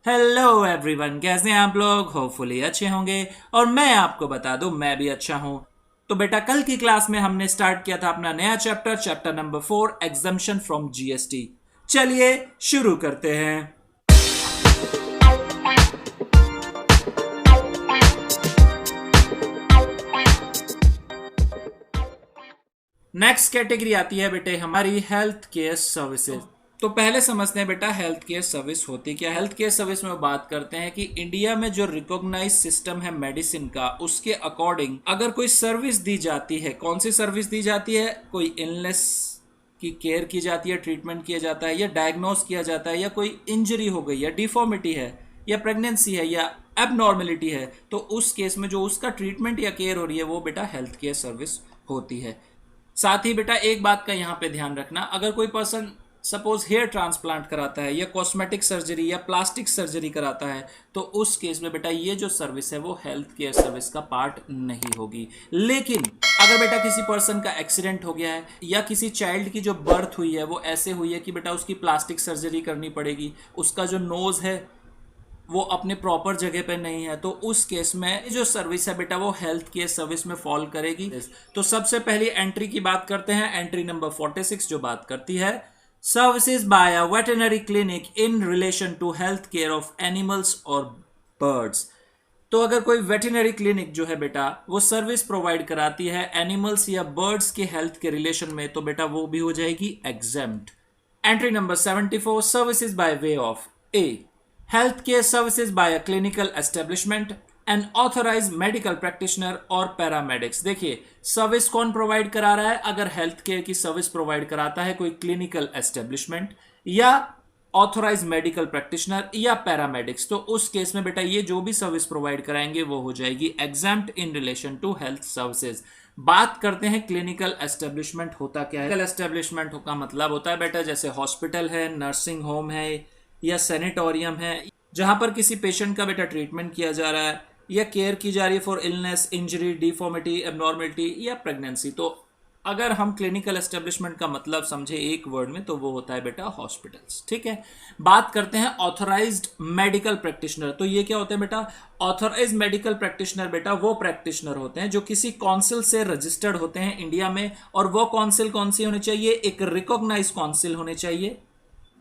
Hello everyone, कैसे हैं आप लोग? होपफुली अच्छे होंगे। और मैं आपको बता दूं, मैं भी अच्छा हूं। तो बेटा, कल की क्लास में हमने स्टार्ट किया था अपना नया chapter, chapter number 4, exemption from GST. चलिए शुरू करते हैं। नेक्स्ट कैटेगरी आती है बेटे हमारी हेल्थ केयर सर्विसेज। तो पहले समझते हैं बेटा हेल्थ केयर सर्विस होती क्या। हेल्थ केयर सर्विस में बात करते हैं कि इंडिया में जो रिकॉग्नाइज सिस्टम है मेडिसिन का, उसके अकॉर्डिंग अगर कोई सर्विस दी जाती है, कौन सी सर्विस दी जाती है? कोई इलनेस की केयर की जाती है, ट्रीटमेंट किया जाता है, या डायग्नोस किया जाता है, या कोई इंजरी हो गई, या डिफॉर्मिटी है, या प्रेगनेंसी है, या एबनॉर्मेलिटी है, तो उस केस में जो उसका ट्रीटमेंट या केयर हो रही है वो बेटा हेल्थ केयर सर्विस होती है। साथ ही बेटा एक बात का यहाँ पे ध्यान रखना, अगर कोई पर्सन सपोज हेयर ट्रांसप्लांट कराता है, या कॉस्मेटिक सर्जरी या प्लास्टिक सर्जरी कराता है, तो उस केस में बेटा ये जो सर्विस है वो हेल्थ केयर सर्विस का पार्ट नहीं होगी। लेकिन अगर बेटा किसी पर्सन का एक्सीडेंट हो गया है, या किसी चाइल्ड की जो बर्थ हुई है वो ऐसे हुई है कि बेटा उसकी प्लास्टिक सर्जरी करनी पड़ेगी, उसका जो नोज है वो अपने प्रॉपर जगह पे नहीं है, तो उस केस में जो सर्विस है बेटा वो हेल्थ केयर सर्विस में फॉल करेगी। तो सबसे पहली एंट्री की बात करते हैं, एंट्री नंबर 46 जो बात करती है services by a veterinary clinic in relation to health care of animals और बर्ड्स। तो अगर कोई वेटरनरी क्लिनिक जो है बेटा वो सर्विस प्रोवाइड कराती है एनिमल्स या बर्ड्स के हेल्थ के रिलेशन में, तो बेटा वो भी हो जाएगी exempt. Entry number 74, services by way of a health care services by a clinical establishment, an authorise medical practitioner और पैरामेडिक्स। देखिए सर्विस कौन प्रोवाइड करा रहा है? अगर हेल्थ केयर की सर्विस प्रोवाइड कराता है कोई क्लिनिकल एस्टेब्लिशमेंट, या ऑथराइज मेडिकल प्रैक्टिशनर, या पैरामेडिक्स, तो उस केस में बेटा ये जो भी सर्विस प्रोवाइड कराएंगे वो हो जाएगी exempt in relation to health services. बात करते हैं क्लिनिकल एस्टेब्लिशमेंट होता क्या है। क्लिनिकल एस्टेब्लिशमेंट का मतलब होता है बेटा जैसे हॉस्पिटल है, नर्सिंग होम है, या सैनिटोरियम है, जहां पर किसी पेशेंट का बेटा ट्रीटमेंट किया जा रहा है या केयर की जा रही है for illness, injury, deformity, abnormality या प्रेगनेंसी। तो अगर हम क्लिनिकल एस्टेब्लिशमेंट का मतलब समझे एक वर्ड में, तो वो होता है बेटा हॉस्पिटल्स। ठीक है। बात करते हैं ऑथराइज्ड मेडिकल प्रैक्टिशनर। तो ये क्या होते हैं बेटा? ऑथराइज्ड मेडिकल प्रैक्टिशनर बेटा वो प्रैक्टिशनर होते हैं जो किसी काउंसिल से रजिस्टर्ड होते हैं इंडिया में, और वो काउंसिल कौन सी होनी चाहिए? एक रिकॉग्नाइज काउंसिल होनी चाहिए।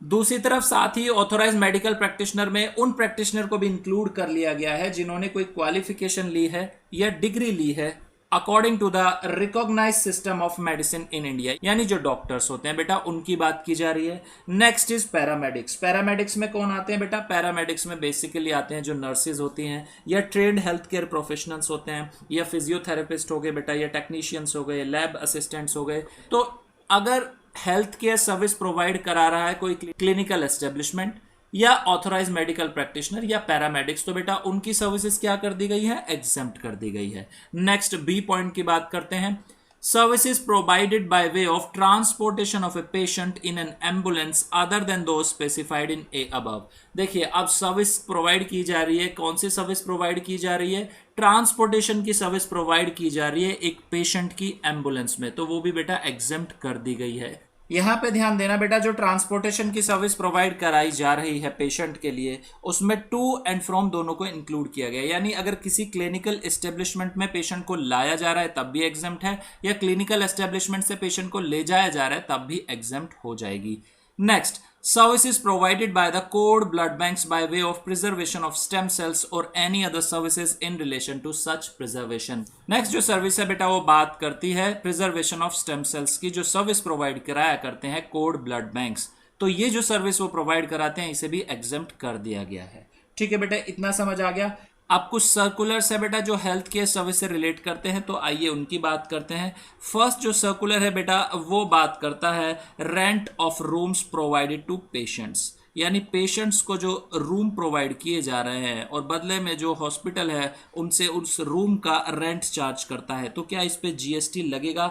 दूसरी तरफ साथ ही ऑथोराइज मेडिकल प्रैक्टिशनर में उन प्रैक्टिशनर को भी इंक्लूड कर लिया गया है जिन्होंने कोई क्वालिफिकेशन ली है या डिग्री ली है according to the recognise system of medicine in India, यानी जो डॉक्टर्स होते हैं बेटा उनकी बात की जा रही है। Next is paramedics. पैरामेडिक्स में कौन आते हैं बेटा? पैरामेडिक्स में बेसिकली आते हैं जो नर्सेज होती हैं, या ट्रेंड हेल्थ केयर प्रोफेशनल्स होते हैं, या फिजियोथेरेपिस्ट हो गए बेटा, या टेक्नीशियंस हो गए, लैब असिस्टेंट्स हो गए। तो अगर हेल्थ केयर सर्विस प्रोवाइड करा रहा है कोई क्लिनिकल एस्टेब्लिशमेंट या ऑथराइज मेडिकल प्रैक्टिशनर या पैरामेडिक्स, तो बेटा उनकी सर्विसेज क्या कर दी गई है? एग्जेम्प्ट कर दी गई है। नेक्स्ट बी पॉइंट की बात करते हैं, services provided bye way of transportation of a patient in an ambulance other than दो स्पेसिफाइड इन ए अबव। देखिए अब सर्विस प्रोवाइड की जा रही है, कौन सी सर्विस प्रोवाइड की जा रही है? ट्रांसपोर्टेशन की सर्विस प्रोवाइड की जा रही है एक पेशेंट की एम्बुलेंस में, तो वो भी बेटा एग्जेम्प्ट कर दी गई है। यहां पे ध्यान देना बेटा, जो ट्रांसपोर्टेशन की सर्विस प्रोवाइड कराई जा रही है पेशेंट के लिए, उसमें टू एंड फ्रॉम दोनों को इंक्लूड किया गया है। यानी अगर किसी क्लिनिकल एस्टेब्लिशमेंट में पेशेंट को लाया जा रहा है तब भी एग्जेम्प्ट है, या क्लिनिकल एस्टेब्लिशमेंट से पेशेंट को ले जाया जा रहा है तब भी एग्जेम्प्ट हो जाएगी। Next, services provided by the cord blood banks by way of preservation of stem cells or any other services in relation to such preservation। Next जो सर्विस है बेटा वो बात करती है प्रिजर्वेशन ऑफ स्टेम सेल्स की, जो सर्विस प्रोवाइड कराया करते हैं कोड ब्लड बैंक्स। तो ये जो सर्विस वो प्रोवाइड कराते हैं इसे भी एग्जेम्प्ट कर दिया गया है। ठीक है बेटा, इतना समझ आ गया। अब कुछ सर्कुलर्स है बेटा जो हेल्थ केयर सर्विस से रिलेट करते हैं, तो आइए उनकी बात करते हैं। फर्स्ट जो सर्कुलर है बेटा वो बात करता है rent of rooms provided to patients, यानी पेशेंट्स को जो रूम प्रोवाइड किए जा रहे हैं और बदले में जो हॉस्पिटल है उनसे उस रूम का रेंट चार्ज करता है, तो क्या इस पे जीएसटी लगेगा?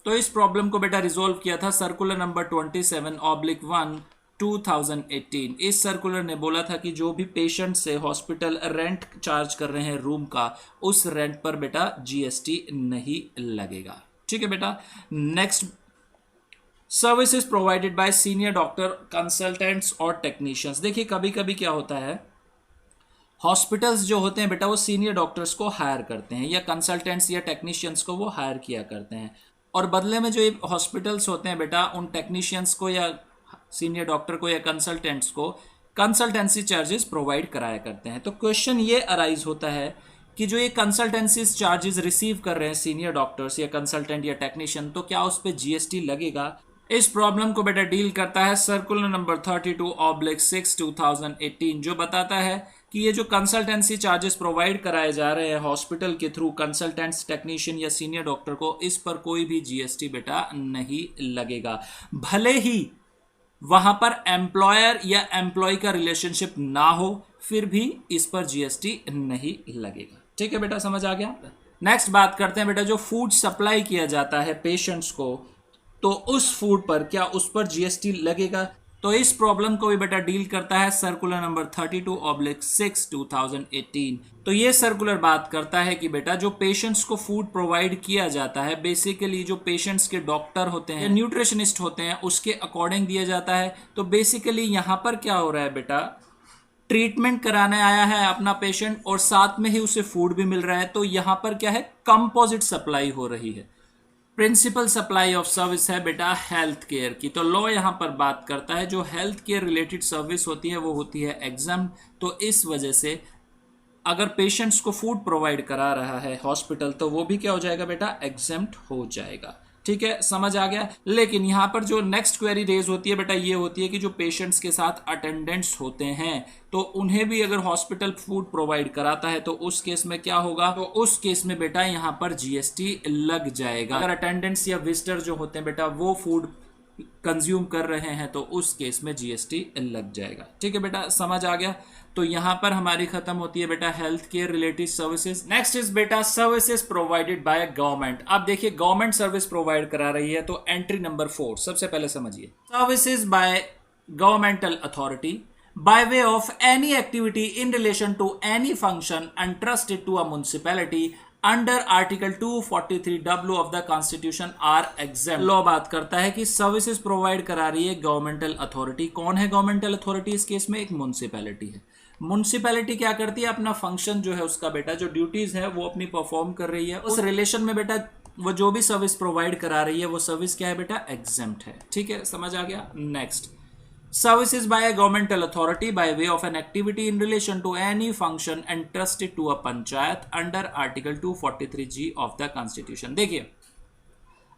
तो इस प्रॉब्लम को बेटा रिजोल्व किया था सर्कुलर नंबर 27/1 2018। इस सर्कुलर ने बोला था कि जो भी पेशेंट से हॉस्पिटल रेंट चार्ज कर रहे हैं रूम का, उस रेंट पर बेटा जीएसटी नहीं लगेगा। ठीक है बेटा। Next, services provided bye senior doctor, consultants और टेक्नीशियंस। देखिए कभी कभी क्या होता है हॉस्पिटल्स जो होते हैं बेटा वो सीनियर डॉक्टर्स को हायर करते हैं या कंसल्टेंट्स या टेक्नीशियंस को वो हायर किया करते हैं, और बदले में जो ये हॉस्पिटल्स होते हैं बेटा उन टेक्नीशियंस को या सीनियर डॉक्टर को या कंसल्टेंट्स को कंसल्टेंसी चार्जेस प्रोवाइड कराया करते हैं। तो क्वेश्चन ये अराइज होता है कि जो ये कंसल्टेंसी चार्जेस रिसीव कर रहे हैं सीनियर डॉक्टर्स या कंसल्टेंट या टेक्नीशियन, तो क्या उस पर जीएसटी लगेगा? इस प्रॉब्लम को बेटा डील करता है सर्कुलर नंबर 32/6 2018, जो बताता है कि ये जो कंसल्टेंसी चार्जेस प्रोवाइड कराए जा रहे हैं हॉस्पिटल के थ्रू कंसल्टेंट्स, टेक्नीशियन या सीनियर डॉक्टर को, इस पर कोई भी जीएसटी बेटा नहीं लगेगा, भले ही वहां पर एम्प्लॉयर या एम्प्लॉय का रिलेशनशिप ना हो, फिर भी इस पर जीएसटी नहीं लगेगा। ठीक है बेटा, समझ आ गया? नेक्स्ट बात करते हैं बेटा, जो फूड सप्लाई किया जाता है पेशेंट्स को, तो उस फूड पर क्या उस पर जीएसटी लगेगा? तो इस प्रॉब्लम को भी बेटा डील करता है सर्कुलर नंबर 32/6 2018। तो ये सर्कुलर बात करता है कि बेटा जो पेशेंट्स को फूड प्रोवाइड किया जाता है, बेसिकली जो पेशेंट्स के डॉक्टर होते हैं, न्यूट्रिशनिस्ट होते हैं, उसके अकॉर्डिंग दिया जाता है। तो बेसिकली यहां पर क्या हो रहा है बेटा, ट्रीटमेंट कराने आया है अपना पेशेंट और साथ में ही उसे फूड भी मिल रहा है, तो यहां पर क्या है, कंपोजिट सप्लाई हो रही है। प्रिंसिपल सप्लाई ऑफ सर्विस है बेटा हेल्थ केयर की। तो लॉ यहां पर बात करता है जो हेल्थ केयर रिलेटेड सर्विस होती है वो होती है एग्जाम। तो इस वजह से अगर पेशेंट्स को फूड प्रोवाइड करा रहा है हॉस्पिटल, तो वो भी क्या हो जाएगा बेटा, एग्जेम्प्ट हो जाएगा। ठीक है, समझ आ गया? लेकिन यहां पर जो नेक्स्ट क्वेरी रेज होती है बेटा, ये होती है कि जो पेशेंट्स के साथ अटेंडेंट्स होते हैं, तो उन्हें भी अगर हॉस्पिटल फूड प्रोवाइड कराता है तो उस केस में क्या होगा? तो उस केस में बेटा यहां पर जीएसटी लग जाएगा। अगर अटेंडेंट्स या विजिटर जो होते हैं बेटा वो फूड कंज्यूम कर रहे हैं तो उस केस में जीएसटी लग जाएगा। ठीक है बेटा, समझ आ गया? तो यहां पर हमारी खत्म होती है बेटा health care related services. Next is बेटा सर्विसेज प्रोवाइडेड बाय गवर्नमेंट। अब देखिए गवर्नमेंट सर्विस प्रोवाइड करा रही है, तो एंट्री नंबर 4 सबसे पहले समझिए, services by governmental authority by way of any activity in relation to any function entrusted to a municipality under article 243W of the constitution are exempt. Law बात करता है कि सर्विसेज प्रोवाइड करा रही है गवर्नमेंटल अथॉरिटी। कौन है governmental authority? इस केस में एक म्युनिसिपैलिटी है। म्युनिसिपैलिटी क्या करती है, अपना फंक्शन जो है उसका बेटा जो ड्यूटीज है वो अपनी परफॉर्म कर रही है, उस रिलेशन में बेटा वो जो भी सर्विस प्रोवाइड करा रही है वो सर्विस क्या है बेटा, एग्जेम्प्ट है। ठीक है, समझ आ गया? Next, services by a governmental authority by way of an activity in relation to any function entrusted to a panchayat under article 243G of the constitution। देखिए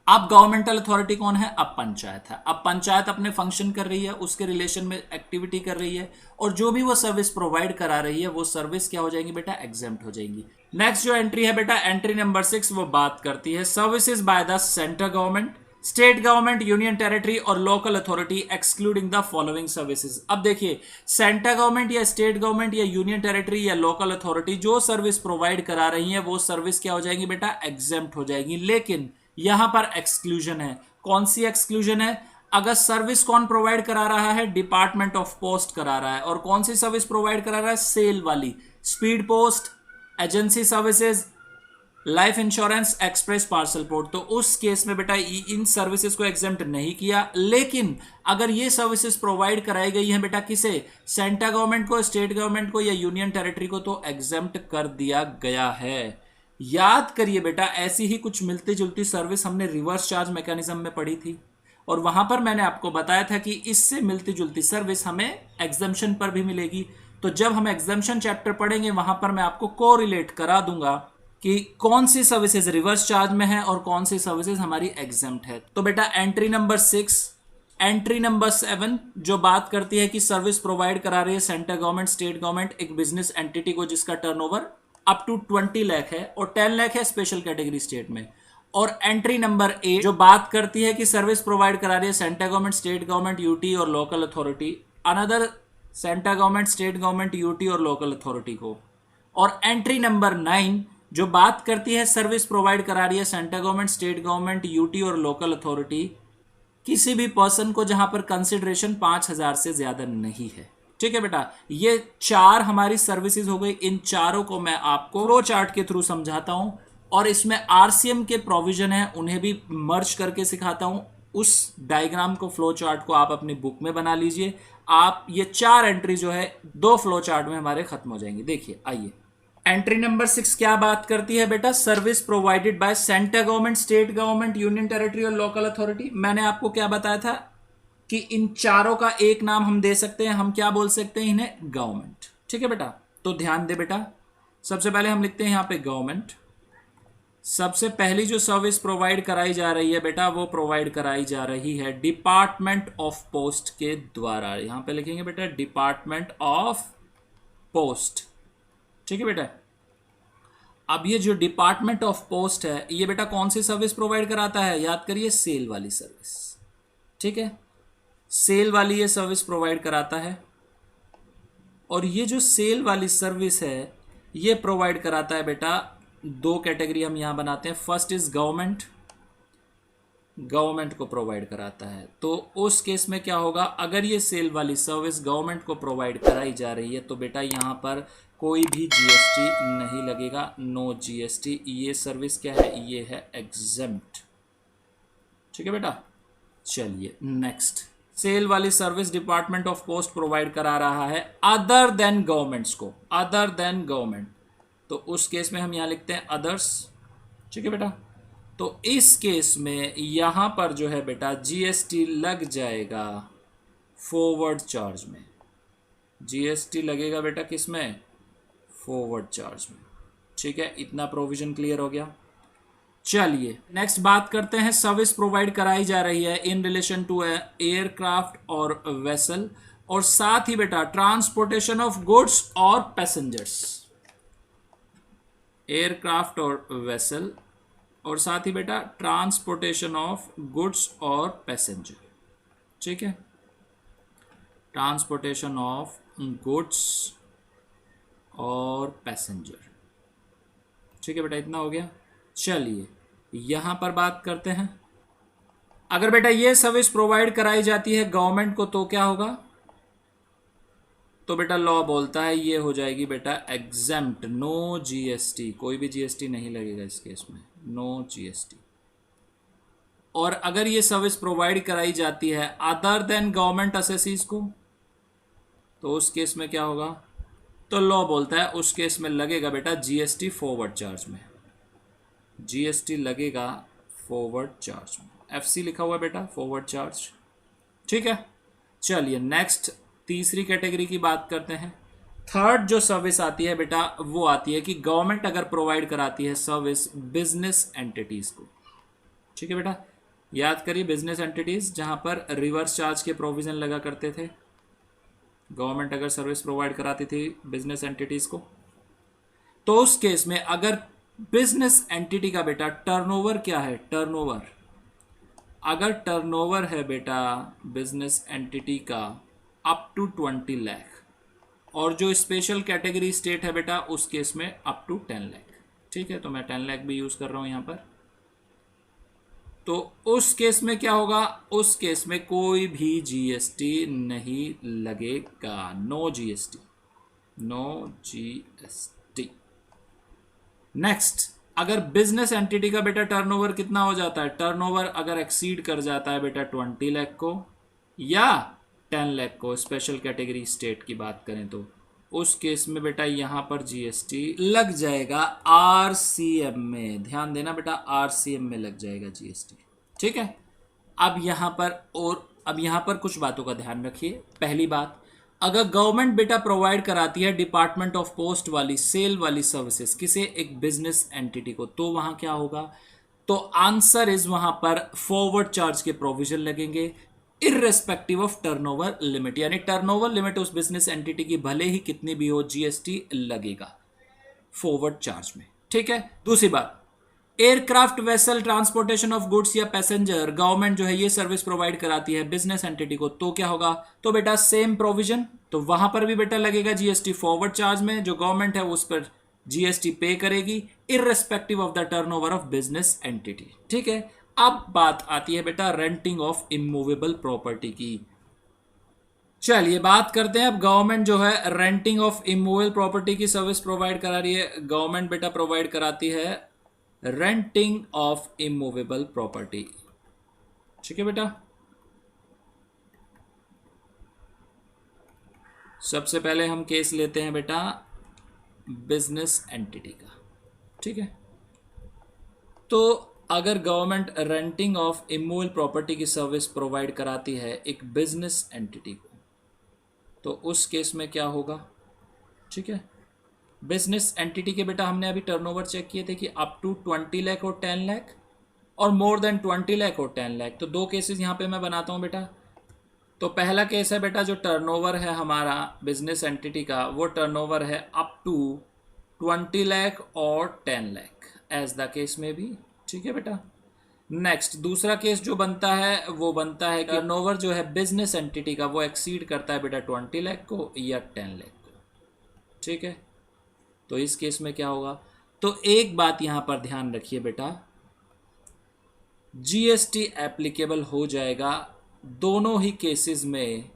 अब गवर्नमेंटल अथॉरिटी कौन है, अब पंचायत है। अब पंचायत अपने फंक्शन कर रही है, उसके रिलेशन में एक्टिविटी कर रही है, और जो भी वो सर्विस प्रोवाइड करा रही है वो सर्विस क्या हो जाएंगी बेटा, एग्जेम्प्ट हो जाएंगी। नेक्स्ट जो एंट्री है बेटा एंट्री नंबर 6, वो बात करती है services by the central government, state government, union territory और local authority excluding the following services. अब देखिए सेंट्रल गवर्नमेंट या स्टेट गवर्नमेंट या यूनियन टेरिटरी या लोकल अथॉरिटी जो सर्विस प्रोवाइड करा रही है वो सर्विस क्या हो जाएंगी बेटा, एग्जेम्प्ट हो जाएगी। लेकिन यहां पर एक्सक्लूजन है। कौन सी एक्सक्लूजन है? अगर सर्विस कौन प्रोवाइड करा रहा है, डिपार्टमेंट ऑफ पोस्ट करा रहा है, और कौन सी सर्विस प्रोवाइड करा रहा है, सेल वाली, speed post, agency services, life insurance, express parcel port. तो उस केस में बेटा इन सर्विसेज को एग्जेम्प्ट नहीं किया। लेकिन अगर ये सर्विसेज प्रोवाइड कराई गई हैं बेटा किसे, सेंट्रल गवर्नमेंट को, स्टेट गवर्नमेंट को या यूनियन टेरिटरी को, तो एग्जेम्प्ट कर दिया गया है। याद करिए बेटा ऐसी ही कुछ मिलती जुलती सर्विस हमने रिवर्स चार्ज मैकेनिज्म में पढ़ी थी, और वहां पर मैंने आपको बताया था कि इससे मिलती जुलती सर्विस हमें एग्जम्पशन पर भी मिलेगी। तो जब हम एग्जम्पशन चैप्टर पढ़ेंगे वहां पर मैं आपको कोरिलेट करा दूंगा कि कौन सी सर्विसेज रिवर्स चार्ज में है और कौन सी सर्विसेज हमारी एग्जेम्प्ट है। तो बेटा एंट्री नंबर 6, एंट्री नंबर 7 जो बात करती है कि सर्विस प्रोवाइड करा रही है सेंट्रल गवर्नमेंट, स्टेट गवर्नमेंट एक बिजनेस एंटिटी को जिसका टर्नओवर अप टू 20 लाख है और 10 लाख है स्पेशल कैटेगरी स्टेट में। और एंट्री नंबर 8 जो बात करती है कि सर्विस प्रोवाइड करा रही है central government, state government, UT और local authority, another central government, state government, UT और लोकल अथॉरिटी को। और एंट्री नंबर 9 जो बात करती है सर्विस प्रोवाइड करा रही है central government, state government, UT और लोकल अथॉरिटी किसी भी पर्सन को जहां पर कंसिडरेशन 5,000 से ज्यादा नहीं है। ठीक है बेटा, ये 4 हमारी सर्विसेज हो गई। इन चारों को मैं आपको फ्लो चार्ट के थ्रू समझाता हूं, और इसमें आरसीएम के प्रोविजन है उन्हें भी मर्ज करके सिखाता हूं। उस डायग्राम को, फ्लो चार्ट को आप अपनी बुक में बना लीजिए। आप ये 4 एंट्री जो है 2 फ्लो चार्ट में हमारे खत्म हो जाएंगे। देखिए आइए, एंट्री नंबर 6 क्या बात करती है बेटा? Service provided by central government, state government, union territory और लोकल अथॉरिटी। मैंने आपको क्या बताया था कि इन चारों का एक नाम हम दे सकते हैं, हम क्या बोल सकते हैं इन्हें? गवर्नमेंट। ठीक है बेटा, तो ध्यान दे बेटा, सबसे पहले हम लिखते हैं यहां पे गवर्नमेंट। सबसे पहली जो सर्विस प्रोवाइड कराई जा रही है बेटा, वो प्रोवाइड कराई जा रही है डिपार्टमेंट ऑफ पोस्ट के द्वारा। यहां पे लिखेंगे बेटा डिपार्टमेंट ऑफ पोस्ट। ठीक है बेटा, अब ये जो डिपार्टमेंट ऑफ पोस्ट है, ये बेटा कौन सी सर्विस प्रोवाइड कराता है? याद करिए, सेल वाली सर्विस। ठीक है, सेल वाली ये सर्विस प्रोवाइड कराता है। और ये जो सेल वाली सर्विस है, ये प्रोवाइड कराता है बेटा, 2 कैटेगरी हम यहां बनाते हैं। फर्स्ट इज गवर्नमेंट, गवर्नमेंट को प्रोवाइड कराता है। तो उस केस में क्या होगा? अगर ये सेल वाली सर्विस गवर्नमेंट को प्रोवाइड कराई जा रही है तो बेटा यहां पर कोई भी जीएसटी नहीं लगेगा, नो जीएसटी। ये सर्विस क्या है? ये है एग्जेम्प्ट। ठीक है बेटा, चलिए नेक्स्ट। सेल वाली service department of post provide करा रहा है अदर देन गवर्नमेंट्स को, अदर देन गवर्नमेंट। तो उस केस में हम यहां लिखते हैं अदर्स। ठीक है बेटा, तो इस केस में यहां पर जो है बेटा जीएसटी लग जाएगा फॉरवर्ड चार्ज में। जीएसटी लगेगा बेटा किस में? फॉरवर्ड चार्ज में। ठीक है, इतना प्रोविजन क्लियर हो गया। चलिए नेक्स्ट बात करते हैं। सर्विस प्रोवाइड कराई जा रही है इन रिलेशन टू एयरक्राफ्ट और वेसल, और साथ ही बेटा ट्रांसपोर्टेशन ऑफ गुड्स और पैसेंजर्स। एयरक्राफ्ट और वेसल, और साथ ही बेटा ट्रांसपोर्टेशन ऑफ गुड्स और पैसेंजर। ठीक है, ट्रांसपोर्टेशन ऑफ गुड्स और पैसेंजर। ठीक है बेटा, इतना हो गया। चलिए यहां पर बात करते हैं, अगर बेटा ये सर्विस प्रोवाइड कराई जाती है गवर्नमेंट को तो क्या होगा? तो बेटा लॉ बोलता है ये हो जाएगी बेटा एग्जेम्प्ट, नो जीएसटी। कोई भी जीएसटी नहीं लगेगा इस केस में, नो जीएसटी। और अगर ये सर्विस प्रोवाइड कराई जाती है अदर देन गवर्नमेंट असेसीज को, तो उस केस में क्या होगा? तो लॉ बोलता है उस केस में लगेगा बेटा जीएसटी फॉरवर्ड चार्ज में, जीएसटी लगेगा फॉरवर्ड चार्ज में। एफसी लिखा हुआ है बेटा, फॉरवर्ड चार्ज। ठीक है, चलिए नेक्स्ट तीसरी कैटेगरी की बात करते हैं। थर्ड जो सर्विस आती है बेटा, वो आती है कि गवर्नमेंट अगर प्रोवाइड कराती है सर्विस बिजनेस एंटिटीज को। ठीक है बेटा, याद करिए बिजनेस एंटिटीज, जहां पर रिवर्स चार्ज के प्रोविजन लगा करते थे। गवर्नमेंट अगर सर्विस प्रोवाइड कराती थी बिजनेस एंटिटीज को, तो उस केस में अगर बिजनेस एंटिटी का बेटा टर्नओवर क्या है? टर्नओवर, अगर टर्नओवर है बेटा बिजनेस एंटिटी का अप टू 20 लाख, और जो स्पेशल कैटेगरी स्टेट है बेटा उस केस में अप टू 10 लाख। ठीक है, तो मैं 10 लाख भी यूज कर रहा हूं यहां पर। तो उस केस में क्या होगा? उस केस में कोई भी जीएसटी नहीं लगेगा, no GST, no GST. Next, अगर बिजनेस एंटिटी का बेटा टर्नओवर कितना हो जाता है? टर्नओवर अगर एक्सीड कर जाता है बेटा 20 लाख को या 10 लाख को, स्पेशल कैटेगरी स्टेट की बात करें तो उस केस में बेटा यहां पर जीएसटी लग जाएगा आरसीएम में। ध्यान देना बेटा, आरसीएम में लग जाएगा जीएसटी। ठीक है, अब यहां पर कुछ बातों का ध्यान रखिए। पहली बात, अगर गवर्नमेंट बेटा प्रोवाइड कराती है डिपार्टमेंट ऑफ पोस्ट वाली सेल वाली सर्विसेज किसे? एक बिजनेस एंटिटी को, तो वहां क्या होगा? तो आंसर इज वहां पर फॉरवर्ड चार्ज के प्रोविजन लगेंगे इररेस्पेक्टिव ऑफ टर्नओवर लिमिट, यानी टर्नओवर लिमिट उस बिजनेस एंटिटी की भले ही कितनी भी हो, जीएसटी लगेगा फॉरवर्ड चार्ज में। ठीक है, दूसरी बात, aircraft vessel transportation of goods या पैसेंजर, गवर्नमेंट जो है ये सर्विस प्रोवाइड कराती है बिजनेस एंटिटी को, तो क्या होगा? तो बेटा सेम प्रोविजन, तो वहां पर भी बेटा लगेगा जीएसटी फॉरवर्ड चार्ज में। जो गवर्नमेंट है उस पर जीएसटी पे करेगी irrespective of the turnover of business entity. ठीक है, अब बात आती है बेटा रेंटिंग ऑफ इमूवेबल प्रॉपर्टी की। चलिए बात करते हैं अब, गवर्नमेंट जो है रेंटिंग ऑफ इमूवेबल प्रॉपर्टी की सर्विस प्रोवाइड करा रही है। गवर्नमेंट बेटा प्रोवाइड कराती है रेंटिंग ऑफ इमूवेबल प्रॉपर्टी। ठीक है बेटा। सबसे पहले हम केस लेते हैं बेटा बिजनेस एंटिटी का। ठीक है, तो अगर government renting of immovable property की सर्विस प्रोवाइड कराती है एक बिजनेस एंटिटी को, तो उस केस में क्या होगा? ठीक है, बिजनेस एंटिटी के बेटा हमने अभी टर्नओवर चेक किए थे कि अप टू 20 लाख और 10 लाख और मोर देन 20 लाख और 10 लाख। तो दो केसेस यहाँ पे मैं बनाता हूँ बेटा। तो पहला केस है बेटा जो टर्नओवर है हमारा बिजनेस एंटिटी का, वो टर्नओवर है अप टू 20 लाख और 10 लाख एज द केस में भी। ठीक है बेटा। नेक्स्ट दूसरा केस जो बनता है वो बनता है कि टर्नओवर जो है बिजनेस एंटिटी का वो एक्सीड करता है बेटा 20 लाख को या 10 लाख को। ठीक है, तो इस केस में क्या होगा? तो एक बात यहां पर ध्यान रखिए बेटा, जीएसटी एप्लीकेबल हो जाएगा दोनों ही केसेस में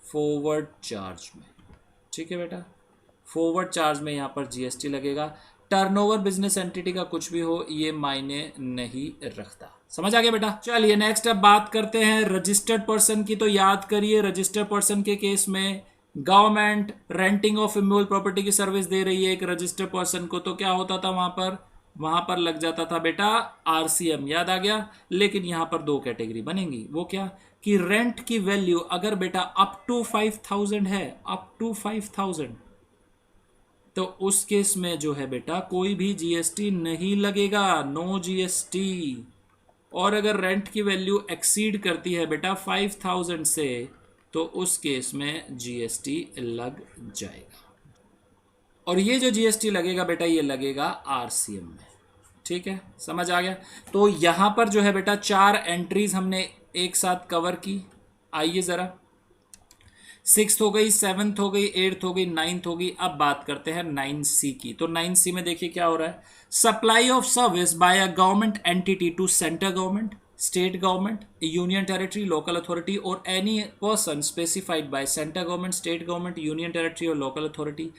फॉरवर्ड चार्ज में। ठीक है बेटा, फॉरवर्ड चार्ज में यहां पर जीएसटी लगेगा। टर्नओवर बिजनेस एंटिटी का कुछ भी हो ये मायने नहीं रखता। समझ आ गया बेटा? चलिए नेक्स्ट अब बात करते हैं रजिस्टर्ड पर्सन की। तो याद करिए रजिस्टर्ड पर्सन के केस में government renting of immovable property की सर्विस दे रही है एक रजिस्टर्ड पर्सन को, तो क्या होता था वहां पर लग जाता था बेटा आरसीएम। याद आ गया? लेकिन यहां पर दो कैटेगरी बनेंगी। वो क्या कि रेंट की वैल्यू अगर बेटा अप टू 5,000 है, अप टू 5,000, तो उस केस में जो है बेटा कोई भी जीएसटी नहीं लगेगा, नो जीएसटी। और अगर रेंट की वैल्यू एक्सीड करती है बेटा 5,000 से, तो उस केस में जीएसटी लग जाएगा। और ये जो जीएसटी लगेगा बेटा ये लगेगा आरसीएम में। ठीक है, समझ आ गया? तो यहां पर जो है बेटा 4 एंट्रीज हमने एक साथ कवर की। आइए जरा, 6th हो गई, 7th हो गई, 8th हो गई, 9th हो गई। अब बात करते हैं 9C की। तो 9C में देखिए क्या हो रहा है। Supply of service by a government entity to central government, state government, union territory, local authority और any person specified by central government, state government, union territory और local authority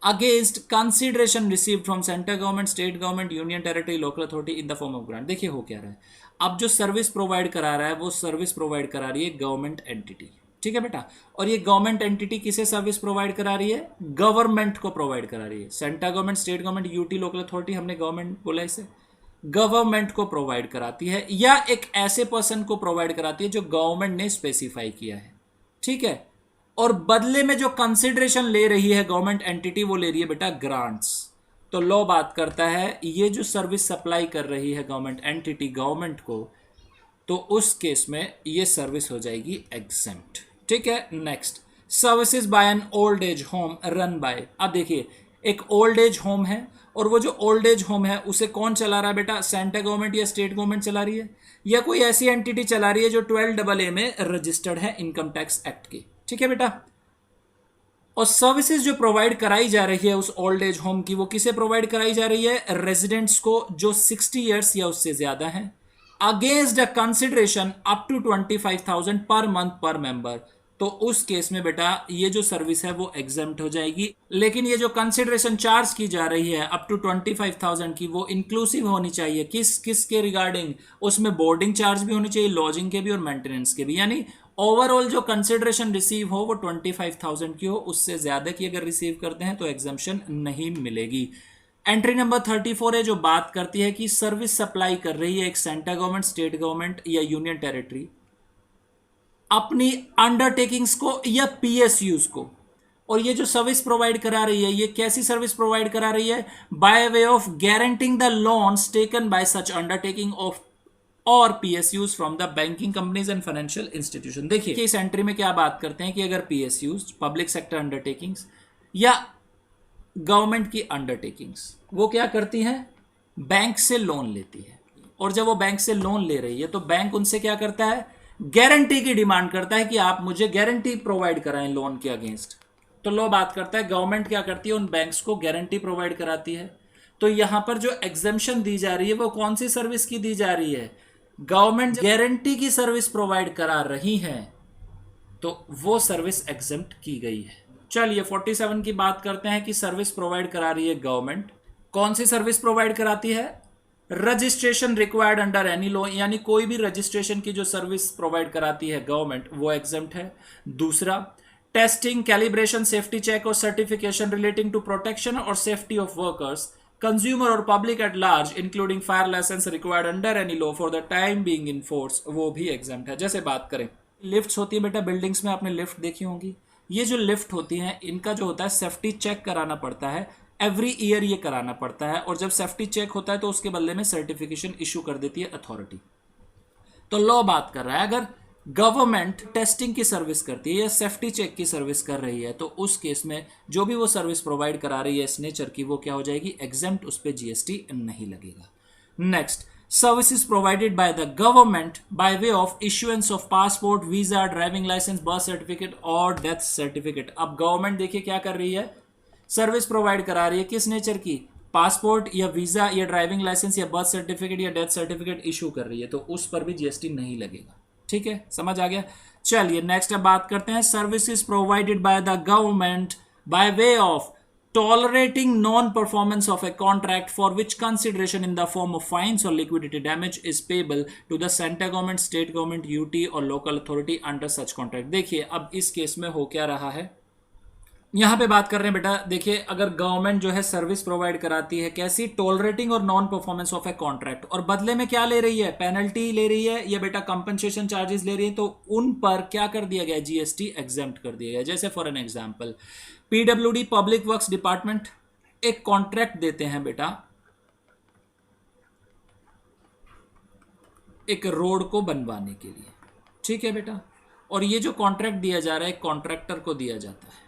against consideration received from central government, state government, union territory, local authority in the form of grant. देखिए हो क्या रहा है, अब जो service provide करा रहा है वो सर्विस प्रोवाइड करा रही है गवर्नमेंट एंटिटी। ठीक है बेटा, और ये गवर्नमेंट एंटिटी किसे सर्विस प्रोवाइड करा रही है? गवर्नमेंट को प्रोवाइड करा रही है। Central government, state government, UT, local authority, हमने गवर्नमेंट बोला इसे, गवर्नमेंट को प्रोवाइड कराती है या एक ऐसे पर्सन को प्रोवाइड कराती है जो गवर्नमेंट ने स्पेसिफाई किया है। ठीक है, और बदले में जो कंसिडरेशन ले रही है गवर्नमेंट एंटिटी वो ले रही है बेटा ग्रांट्स। तो लॉ बात करता है ये जो सर्विस सप्लाई कर रही है गवर्नमेंट एंटिटी गवर्नमेंट को, तो उस केस में ये सर्विस हो जाएगी एग्जेम्प्ट। ठीक है, next services by an old age home run by. अब देखिए एक ओल्ड एज होम है और वो जो ओल्ड एज होम है उसे कौन चला रहा है बेटा? सेंट्रल गवर्नमेंट या स्टेट गवर्नमेंट चला रही है या कोई ऐसी एंटिटी चला रही है जो 12AA में रजिस्टर्ड है इनकम टैक्स एक्ट की। ठीक है बेटा, और सर्विसेज जो प्रोवाइड कराई जा रही है उस ओल्ड एज होम की, वो किसे प्रोवाइड कराई जा रही है? रेजिडेंट्स को जो 60 ईयर्स या उससे ज्यादा है, against a consideration up to 25,000 पर मंथ पर मेंबर। तो उस केस में बेटा ये जो सर्विस है वो एग्जेम्प्ट हो जाएगी। लेकिन ये जो कंसिडरेशन चार्ज की जा रही है अप टू 25,000 की, वो इंक्लूसिव होनी चाहिए किस किस के रिगार्डिंग? उसमें बोर्डिंग चार्ज भी होनी चाहिए, लॉजिंग के भी और मेंटेनेंस के भी। यानी ओवरऑल जो कंसिडरेशन रिसीव हो वो 25,000 की हो, उससे ज्यादा की अगर रिसीव करते हैं तो एग्जम्पशन नहीं मिलेगी। एंट्री नंबर 34 है जो बात करती है कि सर्विस सप्लाई कर रही है एक सेंट्रल गवर्नमेंट, स्टेट गवर्नमेंट या यूनियन टेरिटरी अपनी अंडरटेकिंग्स को या पीएसयूज को, और ये जो सर्विस प्रोवाइड करा रही है ये कैसी सर्विस प्रोवाइड करा रही है? By way of guaranteeing the loans taken by such undertaking of और PSUs from the banking companies and financial institution. देखिए इस एंट्री में क्या बात करते हैं कि अगर पीएसयूज, पब्लिक सेक्टर अंडरटेकिंग्स या गवर्नमेंट की अंडरटेकिंग्स, वो क्या करती हैं? बैंक से लोन लेती है, और जब वो बैंक से लोन ले रही है तो बैंक उनसे क्या करता है? गारंटी की डिमांड करता है कि आप मुझे गारंटी प्रोवाइड कराएं लोन के अगेंस्ट। तो लॉ बात करता है गवर्नमेंट क्या करती है? उन बैंक्स को गारंटी प्रोवाइड कराती है। तो यहां पर जो एग्जेम्पशन दी जा रही है वो कौन सी सर्विस की दी जा रही है? गवर्नमेंट गारंटी की सर्विस प्रोवाइड करा रही है तो वो सर्विस एग्जेम्प्ट की गई है। चलिए 47 की बात करते हैं कि सर्विस प्रोवाइड करा रही है गवर्नमेंट। कौन सी सर्विस प्रोवाइड कराती है? Registration required under any law, यानी कोई भी रजिस्ट्रेशन की जो सर्विस प्रोवाइड कराती है गवर्नमेंट वो एग्जम्प्ट है। दूसरा, टेस्टिंग, कैलिब्रेशन, सेफ्टी चेक और सर्टिफिकेशन रिलेटिंग टू प्रोटेक्शन और सेफ्टी ऑफ वर्कर्स, कंज्यूमर और public at large including fire licence required under any law for the time being in force, वो भी एग्जम्प्ट है। जैसे बात करें लिफ्ट्स होती है बेटा, बिल्डिंग्स में आपने लिफ्ट देखी होंगी। ये जो लिफ्ट होती हैं इनका जो होता है सेफ्टी चेक कराना पड़ता है, एवरी ईयर ये कराना पड़ता है, और जब सेफ्टी चेक होता है तो उसके बदले में सर्टिफिकेशन इशू कर देती है अथॉरिटी। तो लॉ बात कर रहा है अगर गवर्नमेंट टेस्टिंग की सर्विस करती है या सेफ्टी चेक की सर्विस कर रही है तो उस केस में जो भी वो सर्विस प्रोवाइड करा रही है इस नेचर की, वो क्या हो जाएगी, एग्जेम्प्ट, उस पर जीएसटी नहीं लगेगा। Next, services provided by the government by way of issuance of passport, visa, driving licence, birth certificate और डेथ सर्टिफिकेट। अब गवर्नमेंट देखिए क्या कर रही है, सर्विस प्रोवाइड करा रही है किस नेचर की, पासपोर्ट या वीजा या ड्राइविंग लाइसेंस या बर्थ सर्टिफिकेट या डेथ सर्टिफिकेट इशू कर रही है, तो उस पर भी जीएसटी नहीं लगेगा। ठीक है, समझ आ गया। चलिए नेक्स्ट अब बात करते हैं services provided by the government by way of tolerating non-performance of a contract for which consideration in the form of fines or liquidated damage is payable to the center government, state government, UT और local authority under such contract। देखिए अब इस case में हो क्या रहा है, यहां पे बात कर रहे हैं बेटा, देखिए अगर गवर्नमेंट जो है सर्विस प्रोवाइड कराती है कैसी, टॉलरेटिंग और non performance of a contract, और बदले में क्या ले रही है, पेनल्टी ले रही है या बेटा कंपनसेशन चार्जेस ले रही है, तो उन पर क्या कर दिया गया, जीएसटी एग्जेम्प्ट कर दिया गया। जैसे for an example PWD public works department एक कॉन्ट्रैक्ट देते हैं बेटा एक रोड को बनवाने के लिए, ठीक है बेटा, और ये जो कॉन्ट्रैक्ट दिया जा रहा है कॉन्ट्रैक्टर को दिया जाता है।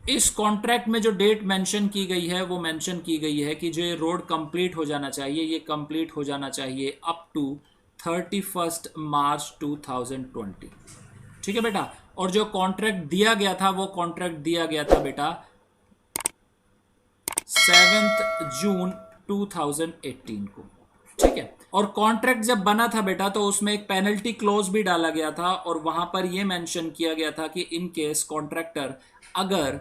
इस कॉन्ट्रैक्ट में जो डेट मेंशन की गई है वो मेंशन की गई है कि जो ये रोड कंप्लीट हो जाना चाहिए, ये कंप्लीट हो जाना चाहिए अप टू 31 मार्च 2020। ठीक है बेटा, और जो कॉन्ट्रैक्ट दिया गया था वो कॉन्ट्रैक्ट दिया गया था बेटा 7 जून 2018 को। ठीक है, और कॉन्ट्रैक्ट जब बना था बेटा तो उसमें एक पेनल्टी क्लोज भी डाला गया था, और वहां पर यह मेंशन किया गया था कि इन केस कॉन्ट्रैक्टर अगर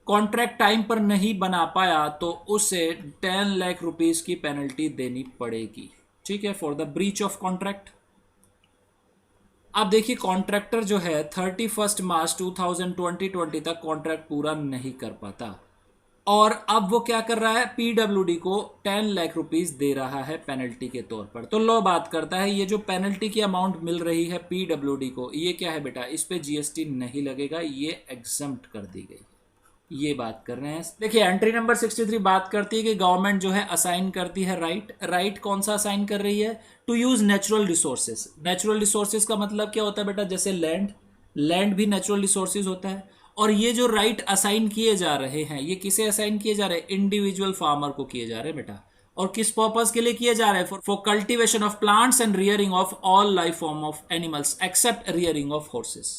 कॉन्ट्रैक्ट टाइम पर नहीं बना पाया तो उसे 10 लाख रुपीस की पेनल्टी देनी पड़ेगी। ठीक है, for the breach of contract. अब देखिए कॉन्ट्रैक्टर जो है 31 मार्च 2020 तक कॉन्ट्रैक्ट पूरा नहीं कर पाता, और अब वो क्या कर रहा है, पीडब्ल्यूडी को 10 लाख रुपीस दे रहा है पेनल्टी के तौर पर। तो लॉ बात करता है ये जो पेनल्टी की अमाउंट मिल रही है पीडब्ल्यूडी को, ये क्या है बेटा, इस पे जीएसटी नहीं लगेगा, ये एग्जम्प्ट कर दी गई, ये बात कर रहे हैं। देखिए एंट्री नंबर 63 बात करती है कि गवर्नमेंट जो है असाइन करती है राइट कौन सा असाइन कर रही है, to use natural resources. Natural resources का मतलब क्या होता है बेटा, जैसे लैंड भी नेचुरल रिसोर्सेज होता है, और ये जो राइट असाइन किए जा रहे हैं ये किसे असाइन किए जा रहे हैं, इंडिविजुअल फार्मर को किए जा रहे हैं बेटा, और किस पर्पस के लिए किए जा रहे हैं, for cultivation of plants and rearing of all life form of animals except rearing of horses.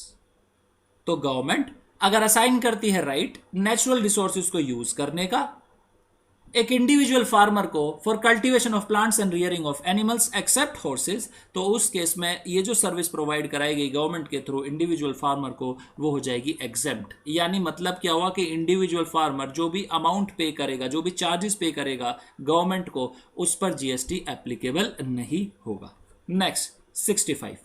तो गवर्नमेंट अगर असाइन करती है राइट नेचुरल रिसोर्सेज को यूज करने का एक इंडिविजुअल फार्मर को for cultivation of plants and rearing of animals except horses, तो उस केस में ये जो सर्विस प्रोवाइड कराई गई गवर्नमेंट के थ्रू इंडिविजुअल फार्मर को वो हो जाएगी एग्जेम्प्ट। यानी मतलब क्या हुआ कि इंडिविजुअल फार्मर जो भी अमाउंट पे करेगा, जो भी चार्जेस पे करेगा गवर्नमेंट को, उस पर जीएसटी एप्लीकेबल नहीं होगा। Next 65,